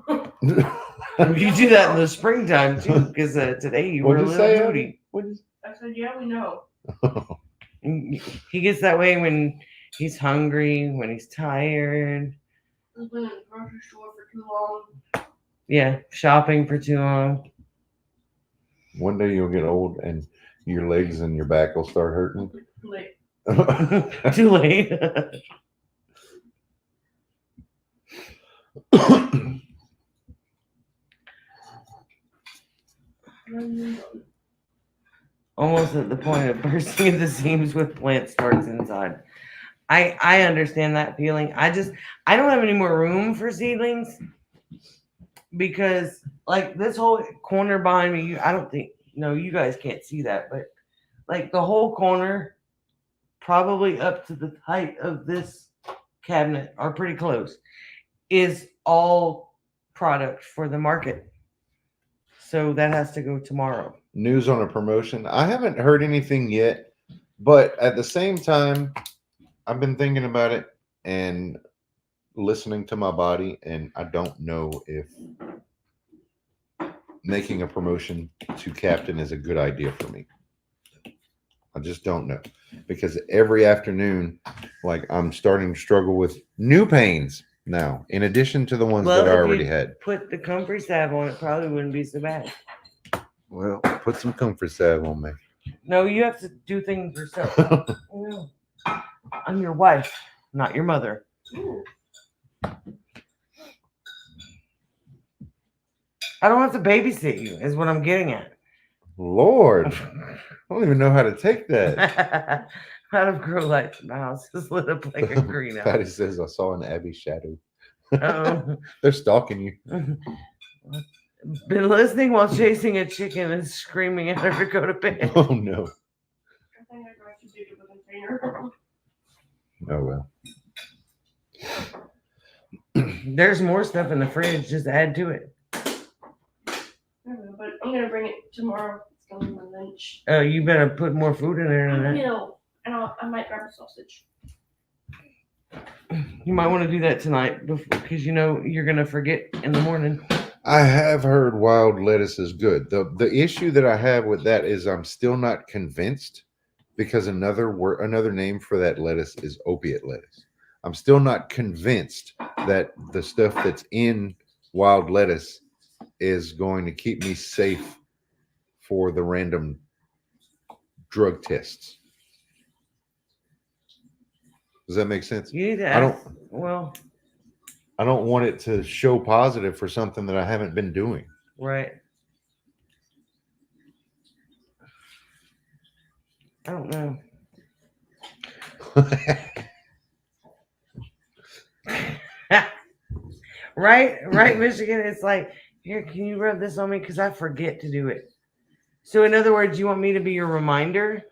You do that in the springtime too, because today you were a little moody. I said, yeah, we know. He gets that way when He's hungry when he's tired. I've been in the grocery store for too long. Yeah, shopping for too long. One day you'll get old and your legs and your back will start hurting. Like, Too late. Almost at the point of bursting at the seams with plant starts inside. I understand that feeling. I don't have any more room for seedlings because like this whole corner behind me, I don't think no, you guys can't see that, but like the whole corner, probably up to the height of this cabinet, are pretty close, is all product for the market. So that has to go tomorrow. News on a promotion. I haven't heard anything yet, but at the same time, I've been thinking about it and listening to my body, and I don't know if making a promotion to captain is a good idea for me. I just don't know because every afternoon, like I'm starting to struggle with new pains now, in addition to the ones that I if already you had. put the comfrey salve on it, probably wouldn't be so bad. Well, put some comfort salve on me. No, you have to do things yourself. No. I'm your wife, not your mother. ooh, I don't have to babysit you, is what I'm getting at. Lord, I don't even know how to take that. Out of grow lights in the house is lit up like a greenhouse. Patty says I saw an Abby shadow. Oh. They're stalking you. Been listening while chasing a chicken and screaming at her to go to bed. Oh no. I think I got too big of a container. Oh well. There's more stuff in the fridge. Just add to it. I don't know, but I'm gonna bring it tomorrow. It's gonna be my lunch. Oh, you better put more food in there than I that. will, and I might grab a sausage. You might want to do that tonight because you know you're gonna forget in the morning. I have heard wild lettuce is good. The issue that I have with that is I'm still not convinced because another name for that lettuce is opiate lettuce. I'm still not convinced that the stuff that's in wild lettuce is going to keep me safe for the random drug tests. Does that make sense? You need to I ask. Well, I don't want it to show positive for something that I haven't been doing. right. I don't know. Right, Michigan. It's like, here, can you rub this on me? Because I forget to do it. So, in other words, you want me to be your reminder?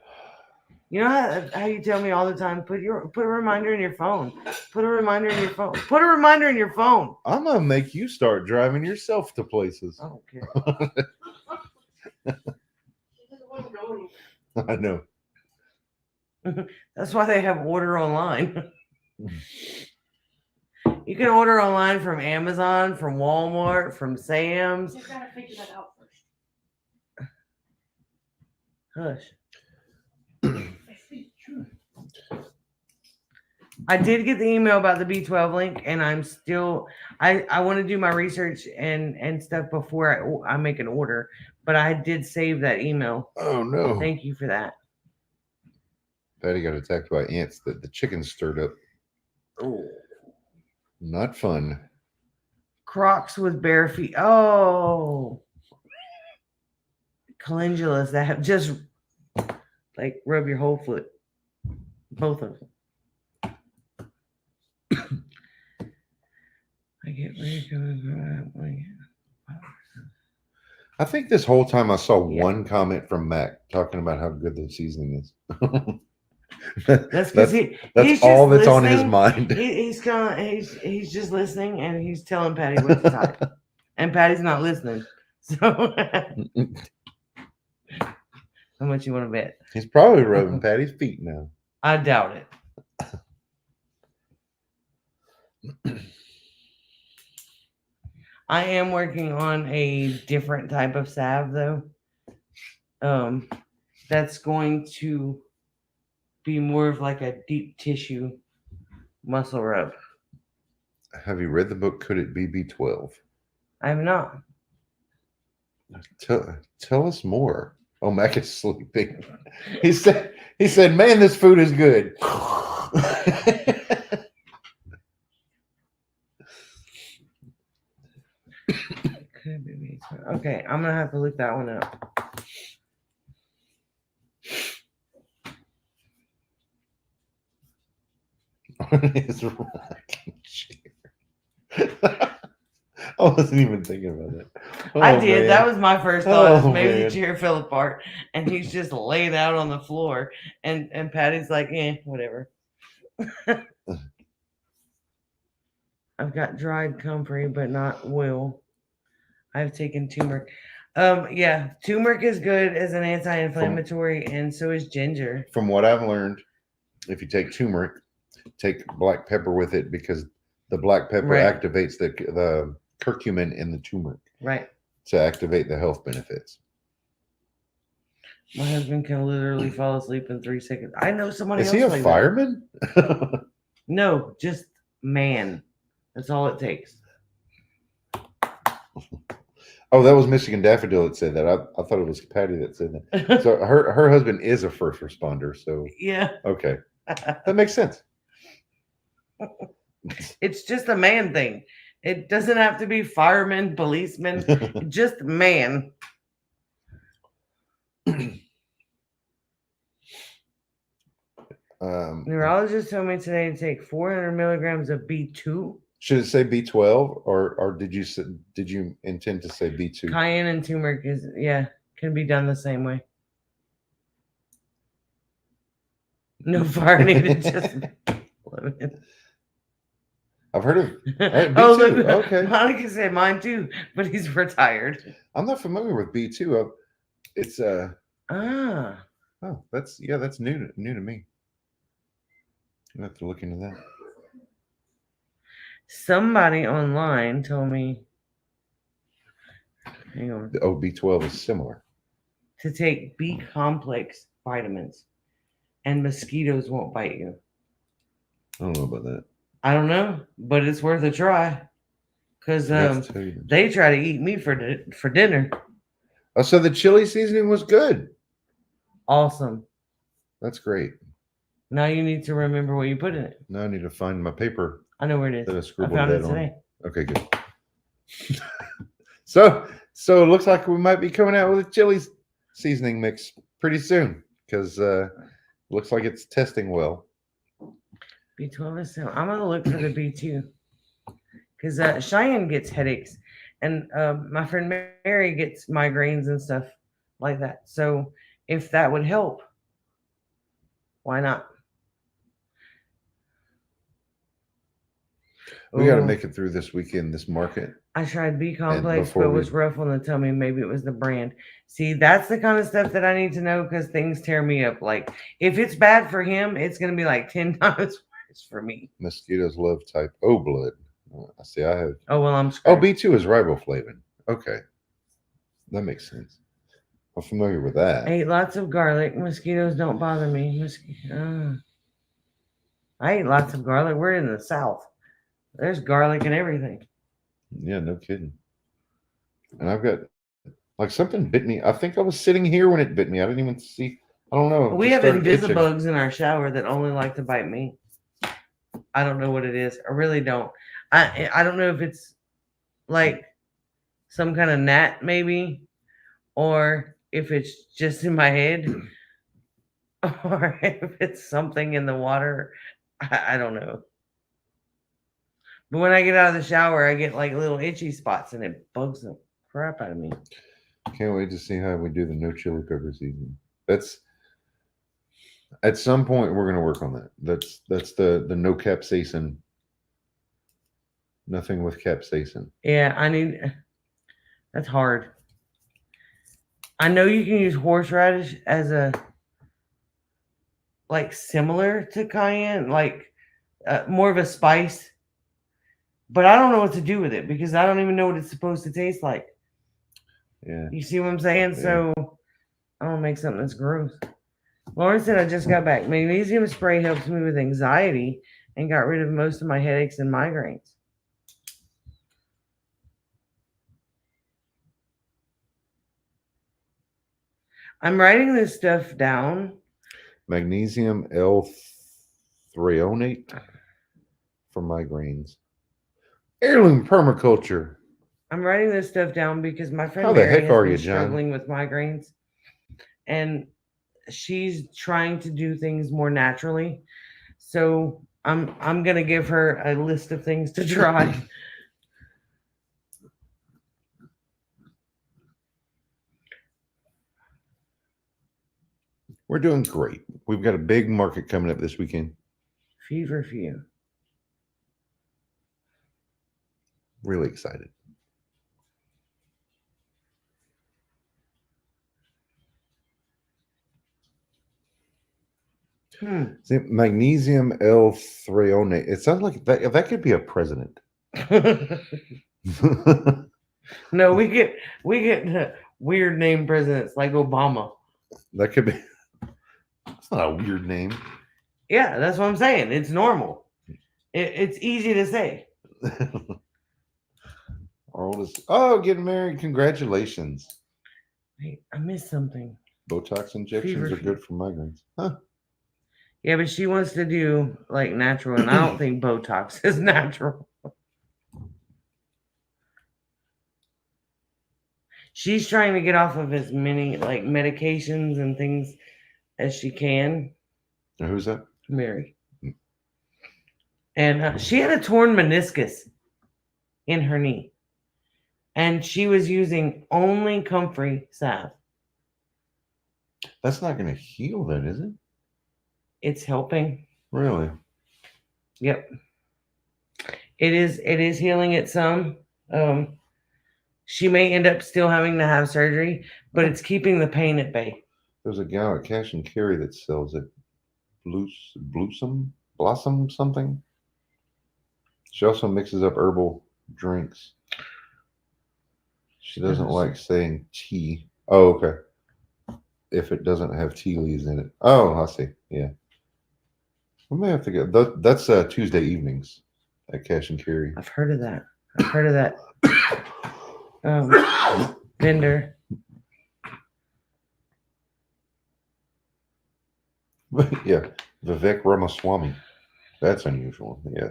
You know how you tell me all the time, put a reminder in your phone. Put a reminder in your phone. Put a reminder in your phone. I'm gonna make you start driving yourself to places. I don't care. She doesn't want to go anywhere. I know. That's why they have order online. You can order online from Amazon, from Walmart, from Sam's. She's gotta figure that out first. Hush. I speak truth. I did get the email about the B12 link, and I'm still I want to do my research and stuff before I make an order. But I did save that email. Oh no. Thank you for that. Patty got attacked by ants that the chickens stirred up. Oh. Not fun. Crocs with bare feet. Oh. Calendulas that have just like rub your whole foot. Both of them. I get ready to I think this whole time I saw Yeah. one comment from Mac talking about how good the seasoning is. That's because that's he's all just that's on his listening. mind. He's just listening and he's telling Patty what to type. And Patty's not listening. So how much you want to bet? He's probably rubbing Patty's feet now. I doubt it. I am working on a different type of salve though. That's going to be more of like a deep tissue muscle rub. Have you read the book Could It Be B12? I have not. Tell us more. Oh, Mac is sleeping. He said, man, this food is good. Could be B12. Okay, I'm gonna have to look that one up. On his rocking chair. I wasn't even thinking about that. I Oh, did. man. That was my first thought. Oh, Is maybe man. the chair fell apart and he's just laid out on the floor. And Patty's like, whatever. I've got dried comfrey, but not oil. I've taken turmeric. Yeah, turmeric is good as an anti-inflammatory, and so is ginger. From what I've learned, if you take turmeric, take black pepper with it because the black pepper Right. activates the curcumin in the turmeric Right. to activate the health benefits. My husband can literally fall asleep in 3 seconds. I know somebody Is else he a like that. fireman? No, just man. That's all it takes. Oh, that was Michigan Daffodil that said that. I thought it was Patty that said that. So her husband is a first responder. So Yeah. okay, that makes sense. It's just a man thing. It doesn't have to be fireman, policeman, just man. Neurologist told me today to take 400 milligrams of B2. Should it say B12 or did you intend to say B2? Cayenne and turmeric can be done the same way. No fire needed, just lemon. I've heard of B2. Oh, look, Okay. Monica said mine too, but he's retired. I'm not familiar with B2. It's Ah, oh, that's new to me. I have to look into that. somebody online told me, hang on, Oh, B12 is similar. to take B complex vitamins, and mosquitoes won't bite you. I don't know about that. I don't know, but it's worth a try. Because they try to eat me for dinner. Oh, so the chili seasoning was good. Awesome. That's great. Now you need to remember what you put in it. Now I need to find my paper I know where it is. that I I scribbled found that it on. today. Okay, good. So it looks like we might be coming out with a chili seasoning mix pretty soon because looks like it's testing well. B12 is so. I'm gonna look for the B2 because Cheyenne gets headaches, and my friend Mary gets migraines and stuff like that. So if that would help, why not? We got to Ooh. make it through this weekend, this market. I tried B complex, before but we- was rough on the tummy. Maybe it was the brand. See, that's the kind of stuff that I need to know because things tear me up. Like if it's bad for him, it's gonna be like 10 times worse for me. Mosquitoes love type O blood. I see. I have. Oh well, I'm Oh, screwed. B2 is riboflavin. Okay, that makes sense. I'm familiar with that. I ate lots of garlic. Mosquitoes don't bother me. I ate lots of garlic. We're in the South. There's garlic and everything. Yeah, no kidding. And I've got like something bit me. I think I was sitting here when it bit me. I didn't even see. I don't know. We Just have started itching. invisibugs in our shower that only like to bite me. I don't know what it is. I really don't. I don't know if it's like some kind of gnat maybe, or if it's just in my head, or if it's something in the water. I don't know. But when I get out of the shower, I get like little itchy spots and it bugs the crap out of me. Can't wait to see how we do the no chili pepper season. That's at some point we're gonna work on that. That's the no capsaicin. Nothing with capsaicin. Yeah, that's hard. I know you can use horseradish as a like similar to cayenne, like more of a spice. But I don't know what to do with it because I don't even know what it's supposed to taste like. Yeah. You see what I'm saying? Yeah. So I don't make something that's gross. Lauren said I just got back. Magnesium spray helps me with anxiety and got rid of most of my headaches and migraines. I'm writing this stuff down. Magnesium L-threonate for migraines. Heirloom permaculture. I'm writing this stuff down because my friend How the Mary heck has are been you, John? struggling with migraines, and she's trying to do things more naturally. So I'm gonna give her a list of things to try. We're doing great. We've got a big market coming up this weekend. Feverfew. Really excited. See, magnesium L-threonate. It sounds like that could be a president. No, we get weird name presidents like Obama. That could be. That's not a weird name. Yeah, that's what I'm saying. It's normal. It's easy to say. Our oldest. Oh, getting married. Congratulations. Wait, I missed something. Botox injections are good for migraines. Huh. Yeah, but she wants to do like natural, and I don't think Botox is natural. She's trying to get off of as many like medications and things as she can. Now, who's that? Mary. And she had a torn meniscus in her knee, and she was using only comfrey salve. That's not going to heal that, is it? It's helping. Really? Yep. It is healing it some. She may end up still having to have surgery, but it's keeping the pain at bay. There's a gal at Cash and Carry that sells it. Blossom something. She also mixes up herbal drinks. She doesn't like saying tea. Oh, okay. If it doesn't have tea leaves in it. Oh, I see. Yeah. We may have to get that's Tuesday evenings at Cash and Carry. I've heard of that. Vendor. Yeah, Vivek Ramaswamy. That's unusual. Yeah.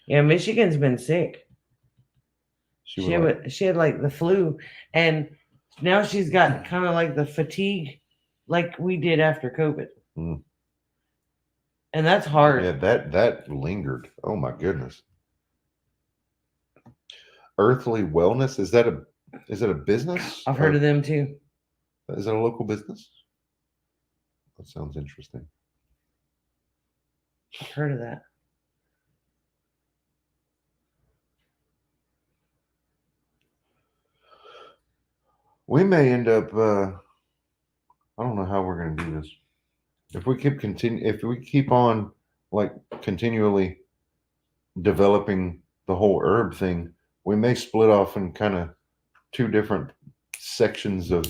Yeah, Michigan's been sick. She had like the flu, and now she's got kind of like the fatigue, like we did after COVID. Mm. And that's hard. Yeah, that lingered. Oh my goodness. Earthly Wellness, is that a business? I've heard of them too. Is it a local business? That sounds interesting. I've heard of that. We may end up I don't know how we're going to do this. If we keep on like continually developing the whole herb thing, we may split off in kind of two different sections of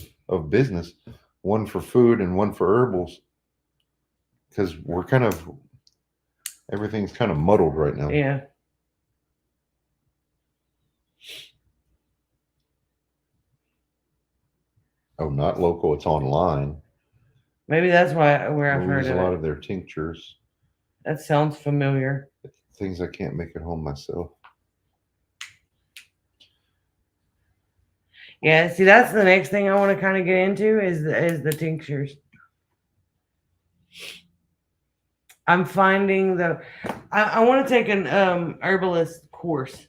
business, one for food and one for herbals, because everything's kind of muddled right now. Yeah. Oh, not local, it's online. Maybe that's where I've We heard use of a lot it. of their tinctures. That sounds familiar. Things I can't make at home myself. Yeah, see, that's the next thing I want to kind of get into is the tinctures. I'm finding I want to take an herbalist course.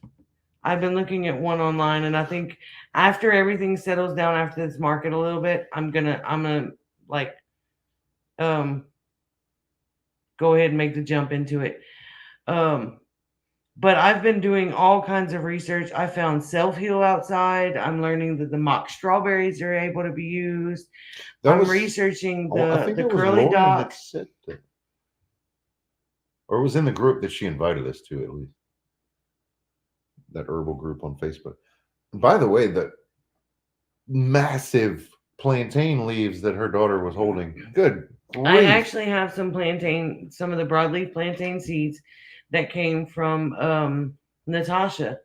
I've been looking at one online, and I think after everything settles down after this market a little bit, I'm gonna like go ahead and make the jump into it. But I've been doing all kinds of research. I found self-heal outside. I'm learning that the mock strawberries are able to be used. I'm researching the curly dots. Or it was in the group that she invited us to, at least. That herbal group on Facebook. And by the way, the massive plantain leaves that her daughter was holding. Good I grief. actually have some of the broadleaf plantain seeds that came from Natasha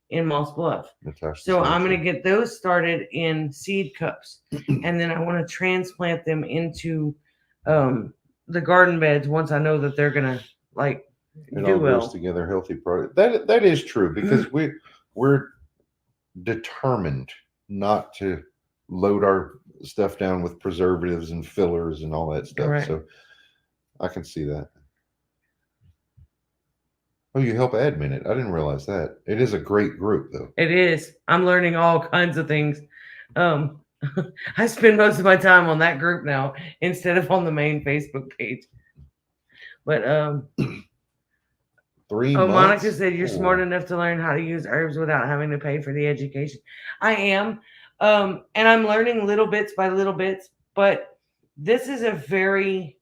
in Moss Bluff. Natasha's So I'm nature. going to get those started in seed cups, and then I want to transplant them into the garden beds once I know that they're going to like It do all well. goes together, healthy product. That is true because we're determined not to load our stuff down with preservatives and fillers and all that stuff. Correct. So I can see that. Oh, you help admin it. I didn't realize that. It is a great group though. It is. I'm learning all kinds of things. I spend most of my time on that group now instead of on the main Facebook page. But 3 oh, months. Monica said you're Ooh. smart enough to learn how to use herbs without having to pay for the education. I am. And I'm learning little bits by little bits, but this is a very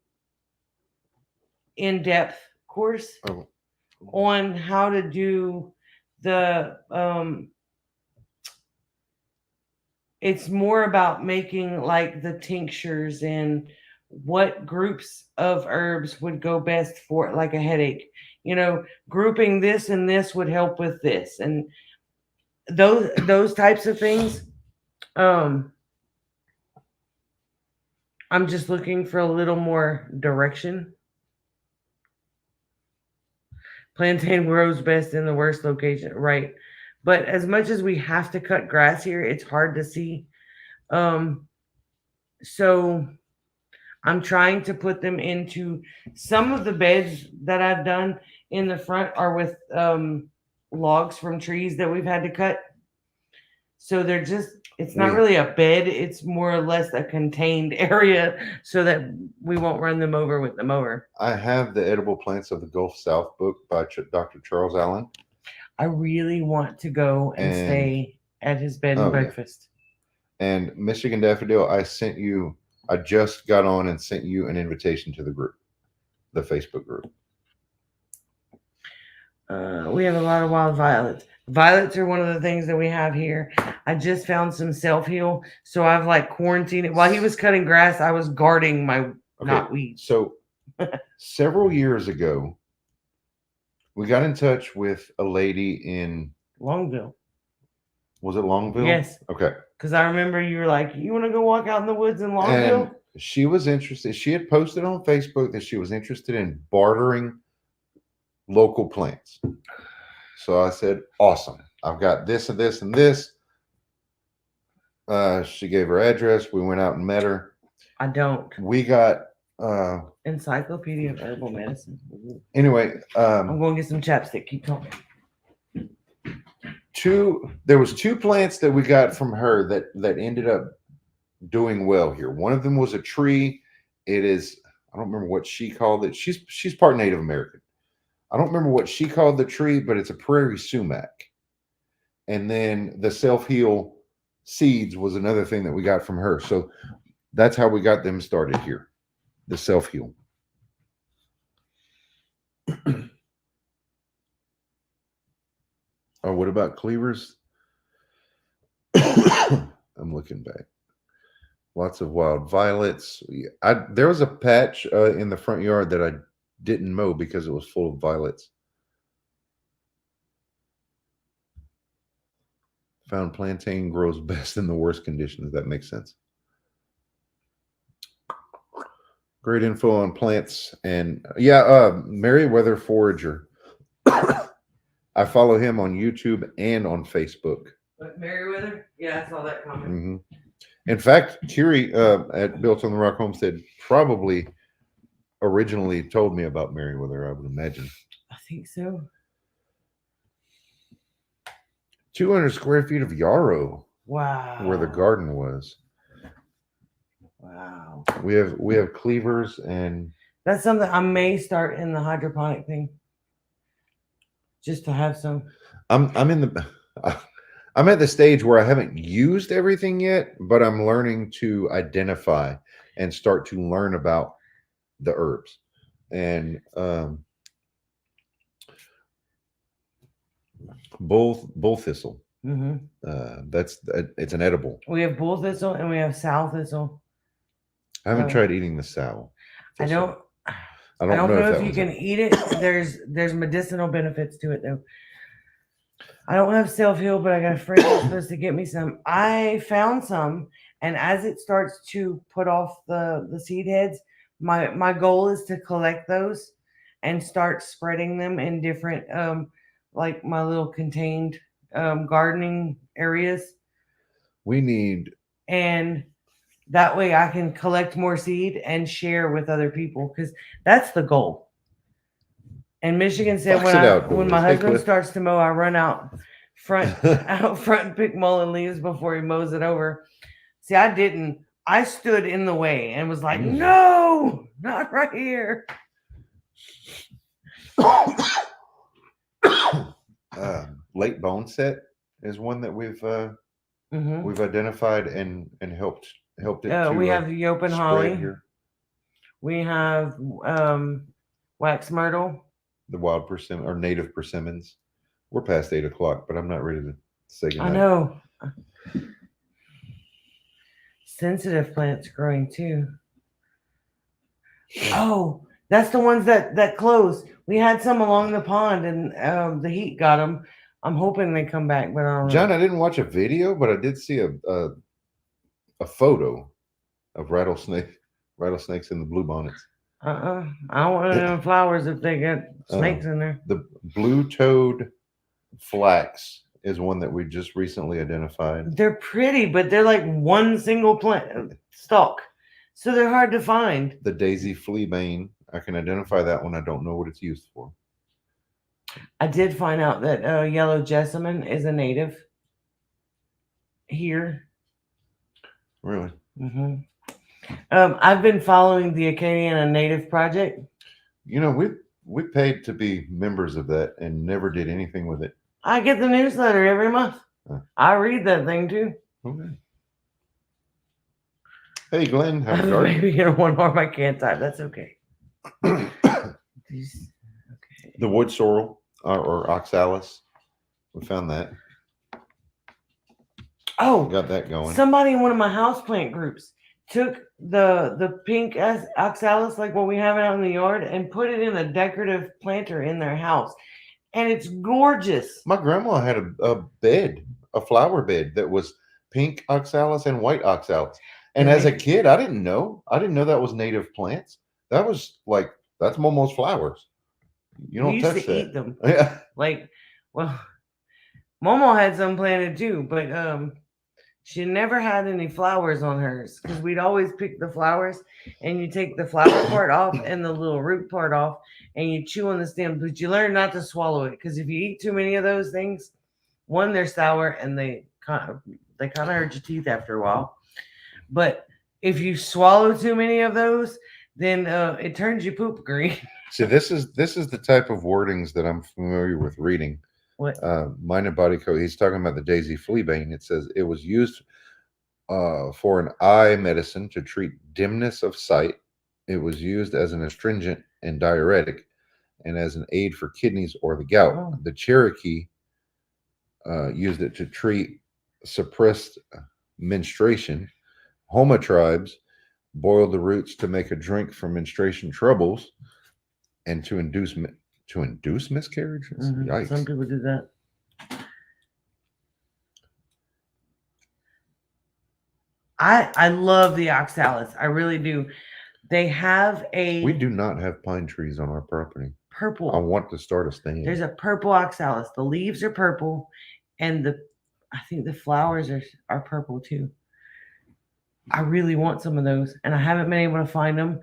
in-depth course Oh. on how to do the it's more about making like the tinctures and what groups of herbs would go best for like a headache. Grouping this and this would help with this and those types of things. I'm just looking for a little more direction. Plantain grows best in the worst location, right? But as much as we have to cut grass here, it's hard to see. So I'm trying to put them into some of the beds that I've done in the front are with logs from trees that we've had to cut. So they're just, it's not really a bed. It's more or less a contained area so that we won't run them over with the mower. I have the Edible Plants of the Gulf South book by Dr. Charles Allen. I really want to go and stay at his bed and breakfast. Yeah. And Michigan Daffodil, I just got on and sent you an invitation to the group, the Facebook group. We have a lot of wild violets. Violets are one of the things that we have here. I just found some self-heal, so I've like quarantined it. While he was cutting grass, I was guarding my knotweed. So several years ago, we got in touch with a lady in Longville. Was it Longville? Yes. Okay. Because I remember you were like, you want to go walk out in the woods in Longville? And she was interested. She had posted on Facebook that she was interested in bartering local plants. So I said, awesome. I've got this and this and this. She gave her address. We went out and met her. I don't. We got Encyclopedia of Herbal Medicine. anyway. I'm going to get some chapstick. Keep talking. There was 2 plants that we got from her that ended up doing well here. One of them was a tree. It is, I don't remember what she called it. She's part Native American. I don't remember what she called the tree, but it's a prairie sumac. And then the self-heal seeds was another thing that we got from her. So that's how we got them started here. The self-heal. Oh, what about cleavers? I'm looking back. Lots of wild violets. There was a patch in the front yard that I didn't mow because it was full of violets. Found plantain grows best in the worst conditions. That makes sense. Great info on plants. And Merriweather Forager. I follow him on YouTube and on Facebook. But Merriweather? Yeah, I saw that comment. Mm-hmm. In fact, Terry at Built on the Rock Homestead probably originally told me about Merriweather, I would imagine. I think so. 200 square feet of yarrow. Wow. Where the garden was. Wow. We have cleavers and that's something I may start in the hydroponic thing. Just to have some. I'm at the stage where I haven't used everything yet, but I'm learning to identify and start to learn about the herbs. And bull thistle. Mm-hmm. It's an edible. We have bull thistle and we have sow thistle. I haven't tried eating the sow. I Just don't. I I don't know that if you was can it. eat it. There's medicinal benefits to it though. I don't have self heal, but I got a friend who's supposed to get me some. I found some, and as it starts to put off the seed heads, my goal is to collect those and start spreading them in different like my little contained gardening areas, We need and that way I can collect more seed and share with other people because that's the goal. And Michigan said Box it when my outdoors. Hey, husband Cliff. starts to mow, I run out front and pick mullein leaves before he mows it over. See, I didn't. I stood in the way and was like, no, not right here. Late bone set is one that we've identified and helped it to We have the Yopen spread holly. here. We have wax myrtle. The wild persimmon or native persimmons. We're past 8 o'clock, but I'm not ready to say goodnight. I know. Sensitive plants growing too. Oh, that's the ones that close. We had some along the pond, and the heat got them. I'm hoping they come back, but I don't John, know. I didn't watch a video, but I did see a photo of rattlesnakes in the bluebonnets. I don't want them flowers if they got snakes in there. The blue-toed flax is one that we just recently identified. They're pretty, but they're like one single plant stalk, so they're hard to find. The daisy fleabane, I can identify that one. I don't know what it's used for. I did find out that yellow jessamine is a native here. Really? Mm-hmm. I've been following the Acadiana Native Project. You know, we paid to be members of that and never did anything with it. I get the newsletter every month. I read that thing too. Okay. Hey, Glenn, how's it going? Maybe in one arm I can't type. That's okay. The wood sorrel or oxalis. We found that. Oh, Got that going. somebody in one of my houseplant groups took the pink oxalis, like what we have out in the yard, and put it in a decorative planter in their house. And it's gorgeous. My grandma had a flower bed that was pink oxalis and white oxalis. And as a kid, I didn't know that was native plants. That was like, that's Momo's flowers. You don't touch that. We used to eat them. Yeah. Like, well, Momo had some planted too, but she never had any flowers on hers because we'd always pick the flowers and you take the flower part off and the little root part off and you chew on the stem, but you learn not to swallow it because if you eat too many of those things, one, they're sour and they kind of hurt your teeth after a while. But if you swallow too many of those, then it turns your poop green. See, this is the type of wordings that I'm familiar with reading. What? Mind and Body Code. He's talking about the daisy fleabane. It says it was used for an eye medicine to treat dimness of sight. It was used as an astringent and diuretic, and as an aid for kidneys or the gout. Oh. The Cherokee used it to treat suppressed menstruation. Homa tribes boiled the roots to make a drink for menstruation troubles and to induce miscarriages. Mm-hmm. Yikes. Some people do that. I love the oxalis. I really do. They have We do not have pine trees on our property. purple. I want to start a stand. There's a purple oxalis. The leaves are purple, and I think the flowers are purple too. I really want some of those, and I haven't been able to find them.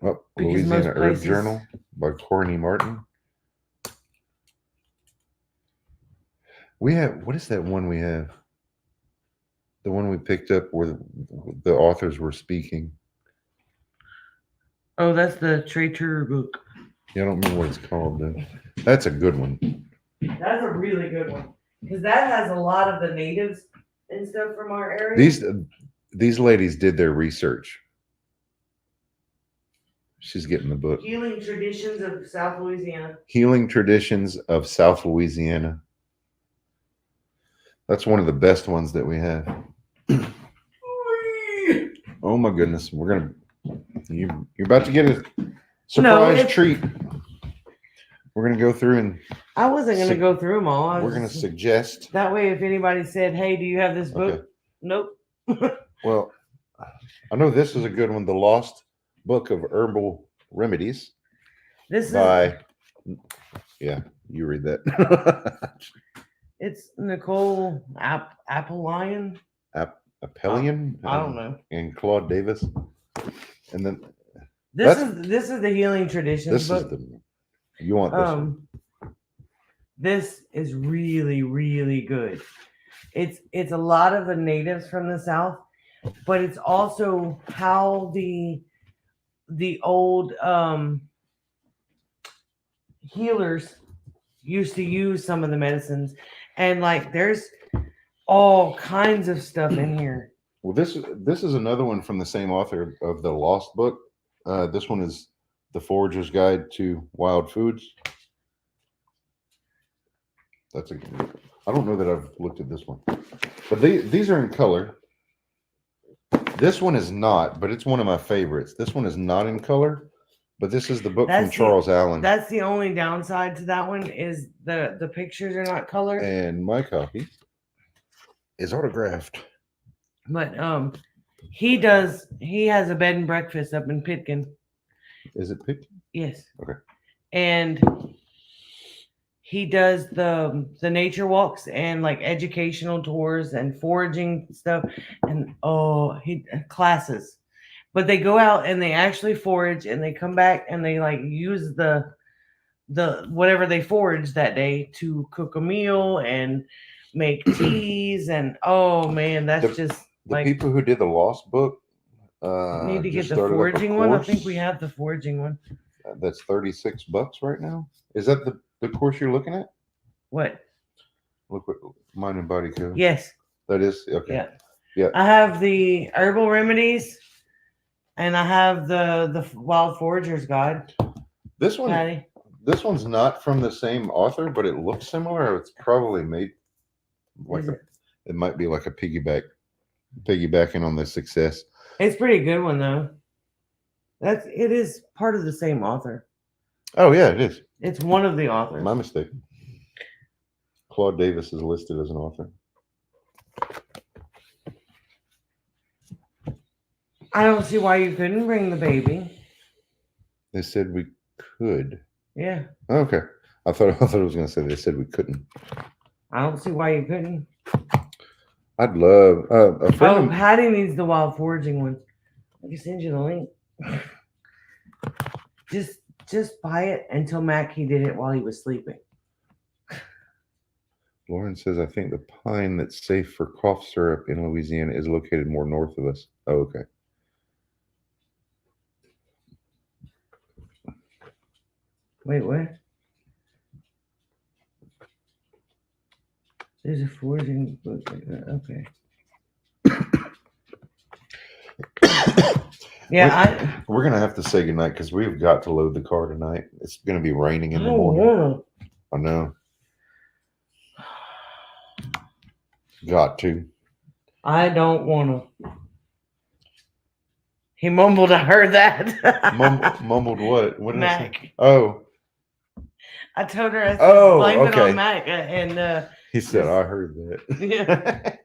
Because Louisiana most Herb places- Journal by Courtney Martin. We have, what is that one we have? The one we picked up where the authors were speaking. Oh, that's the Traitor book. Yeah, I don't remember what it's called though. That's a good one. That's a really good one because that has a lot of the natives and stuff from our area. These ladies did their research. She's getting the book. Healing Traditions of South Louisiana. Healing Traditions of South Louisiana. That's one of the best ones that we have. Oh my goodness. We're going to You're about to get a surprise it's- treat. We're gonna go through and I wasn't gonna Sug- go through them all. we're gonna suggest. That way, if anybody said, "Hey, do you have this book?" Okay. Nope. Well, I know this is a good one. The Lost Book of Herbal Remedies This is by. Yeah, you read that. it's Nicole Appelion. Appelian. I don't know. And Claude Davis. And then This That's- this is the Healing Traditions this is book. the. You want this one? This is really, really good. It's a lot of the natives from the South, but it's also how the old healers used to use some of the medicines, and like there's all kinds of stuff in here. Well, this is another one from the same author of the Lost Book. This one is The Forager's Guide to Wild Foods. I don't know that I've looked at this one, but these are in color. This one is not, but it's one of my favorites. This one is not in color, but this is the book from That's Charles Allen. That's the only downside to that one is the pictures are not colored. And my copy is autographed. But he has a bed and breakfast up in Pitkin. Is it picked? Yes. Okay. And he does the nature walks and like educational tours and foraging stuff and he classes. But they go out and they actually forage and they come back and they like use the whatever they foraged that day to cook a meal and make teas and oh man, that's just The like people who did the Lost Book need to get just the started up a foraging one. I think course. we have the foraging one. That's $36 right now. Is that the course you're looking at? What? Look what Mind and Body Code. Yes. That is okay. Yeah. Yeah. I have the herbal remedies and I have the Wild Forager's Guide. This one, Patty. this one's not from the same author, but it looks similar. It's probably made like Is it might be like a piggybacking on the success. It's a pretty good one though. It is part of the same author. Oh yeah, it is. It's one of the authors. My mistake. Claude Davis is listed as an author. I don't see why you couldn't bring the baby. They said we could. Yeah. Okay. I thought it was going to say they said we couldn't. I don't see why you couldn't. I'd love a friend. of- Patty needs the wild foraging one. I can send you the link. Just buy it and tell Mac he did it while he was sleeping. Lauren says, I think the pine that's safe for cough syrup in Louisiana is located more north of us. Oh, okay. Wait, what? There's a foraging book like that. Okay. Yeah, We're going to have to say goodnight because we've got to load the car tonight. It's going to be raining I in the don't morning. wanna. I know. Got to. I don't wanna. He mumbled. I heard that. Mumbled what? What did I say? Mac. Oh, I told her I said, Oh, blame it okay. on Mac, and he said, I heard that. yeah.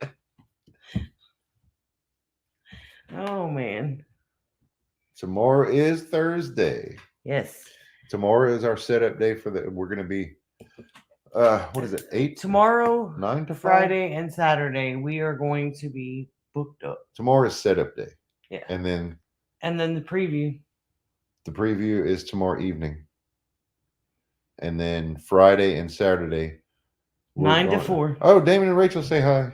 Oh man. Tomorrow is Thursday. Yes. Tomorrow is our setup day for we're going to be, what is it? 8? Tomorrow, 9 to 5? Friday, and Saturday, we are going to be booked up. Tomorrow is setup day. Yeah. And then The preview. the preview is tomorrow evening. And then Friday and Saturday. we're 9 to going- 4. Oh, Damon and Rachel say hi.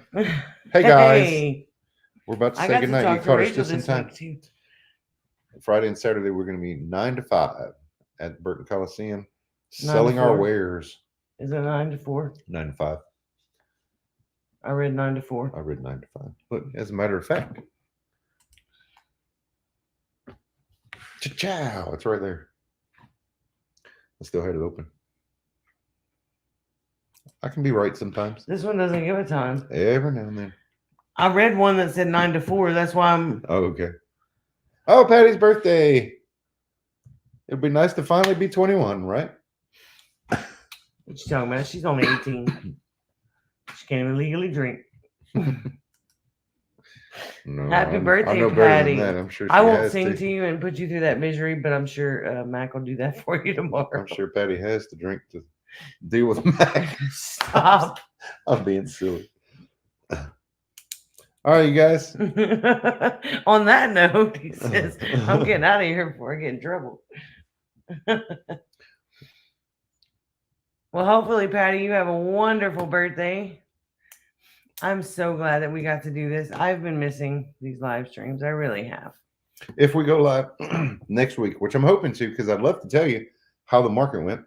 Hey guys. Hey, We're about to I say got to goodnight. talk You to caught us Rachel just in this time. week too. Friday and Saturday, we're going to be 9 to 5 at Burton Coliseum 9 to selling our 4. wares. Is it 9 to 4? 9 to 5. I read 9 to 4. I read 9 to 5. Look, as a matter of fact, Cha-chow, it's right there. I still had it open. I can be right sometimes. This one doesn't give a time. Every now and then. I read one that said 9 to 4. That's why I'm. Oh, okay. Oh, Patty's birthday. It'd be nice to finally be 21, right? What you talking about? She's only 18. She can't even legally drink. No, Happy birthday, I know better Patty. than that. I'm sure she I won't has sing to. to you and put you through that misery, but I'm sure Mac will do that for you tomorrow. I'm sure Patty has to drink to deal with Mac. Stop. I'm being silly. All right, you guys. On that note, he says, I'm getting out of here before I get in trouble. Well, hopefully, Patty, you have a wonderful birthday. I'm so glad that we got to do this. I've been missing these live streams. I really have. If we go live next week, which I'm hoping to, because I'd love to tell you how the market went.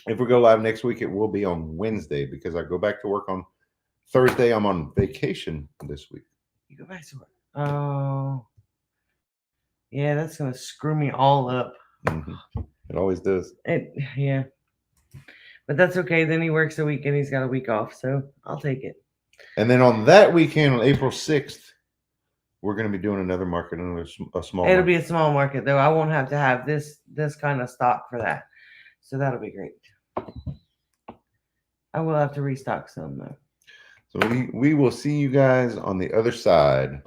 If we go live next week, it will be on Wednesday because I go back to work on Thursday. I'm on vacation this week. You go back to work. Oh. Yeah, that's going to screw me all up. It always does. Yeah. But that's okay. Then he works a week and he's got a week off. So I'll take it. And then on that weekend, on April 6th, we're going to be doing another market, a small It'll market. be a small market, though. I won't have to have this kind of stock for that. So that'll be great. I will have to restock some, though. So we will see you guys on the other side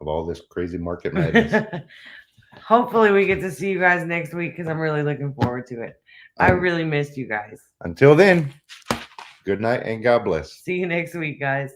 of all this crazy market madness. Hopefully we get to see you guys next week because I'm really looking forward to it. I really missed you guys. Until then, good night and God bless. See you next week, guys.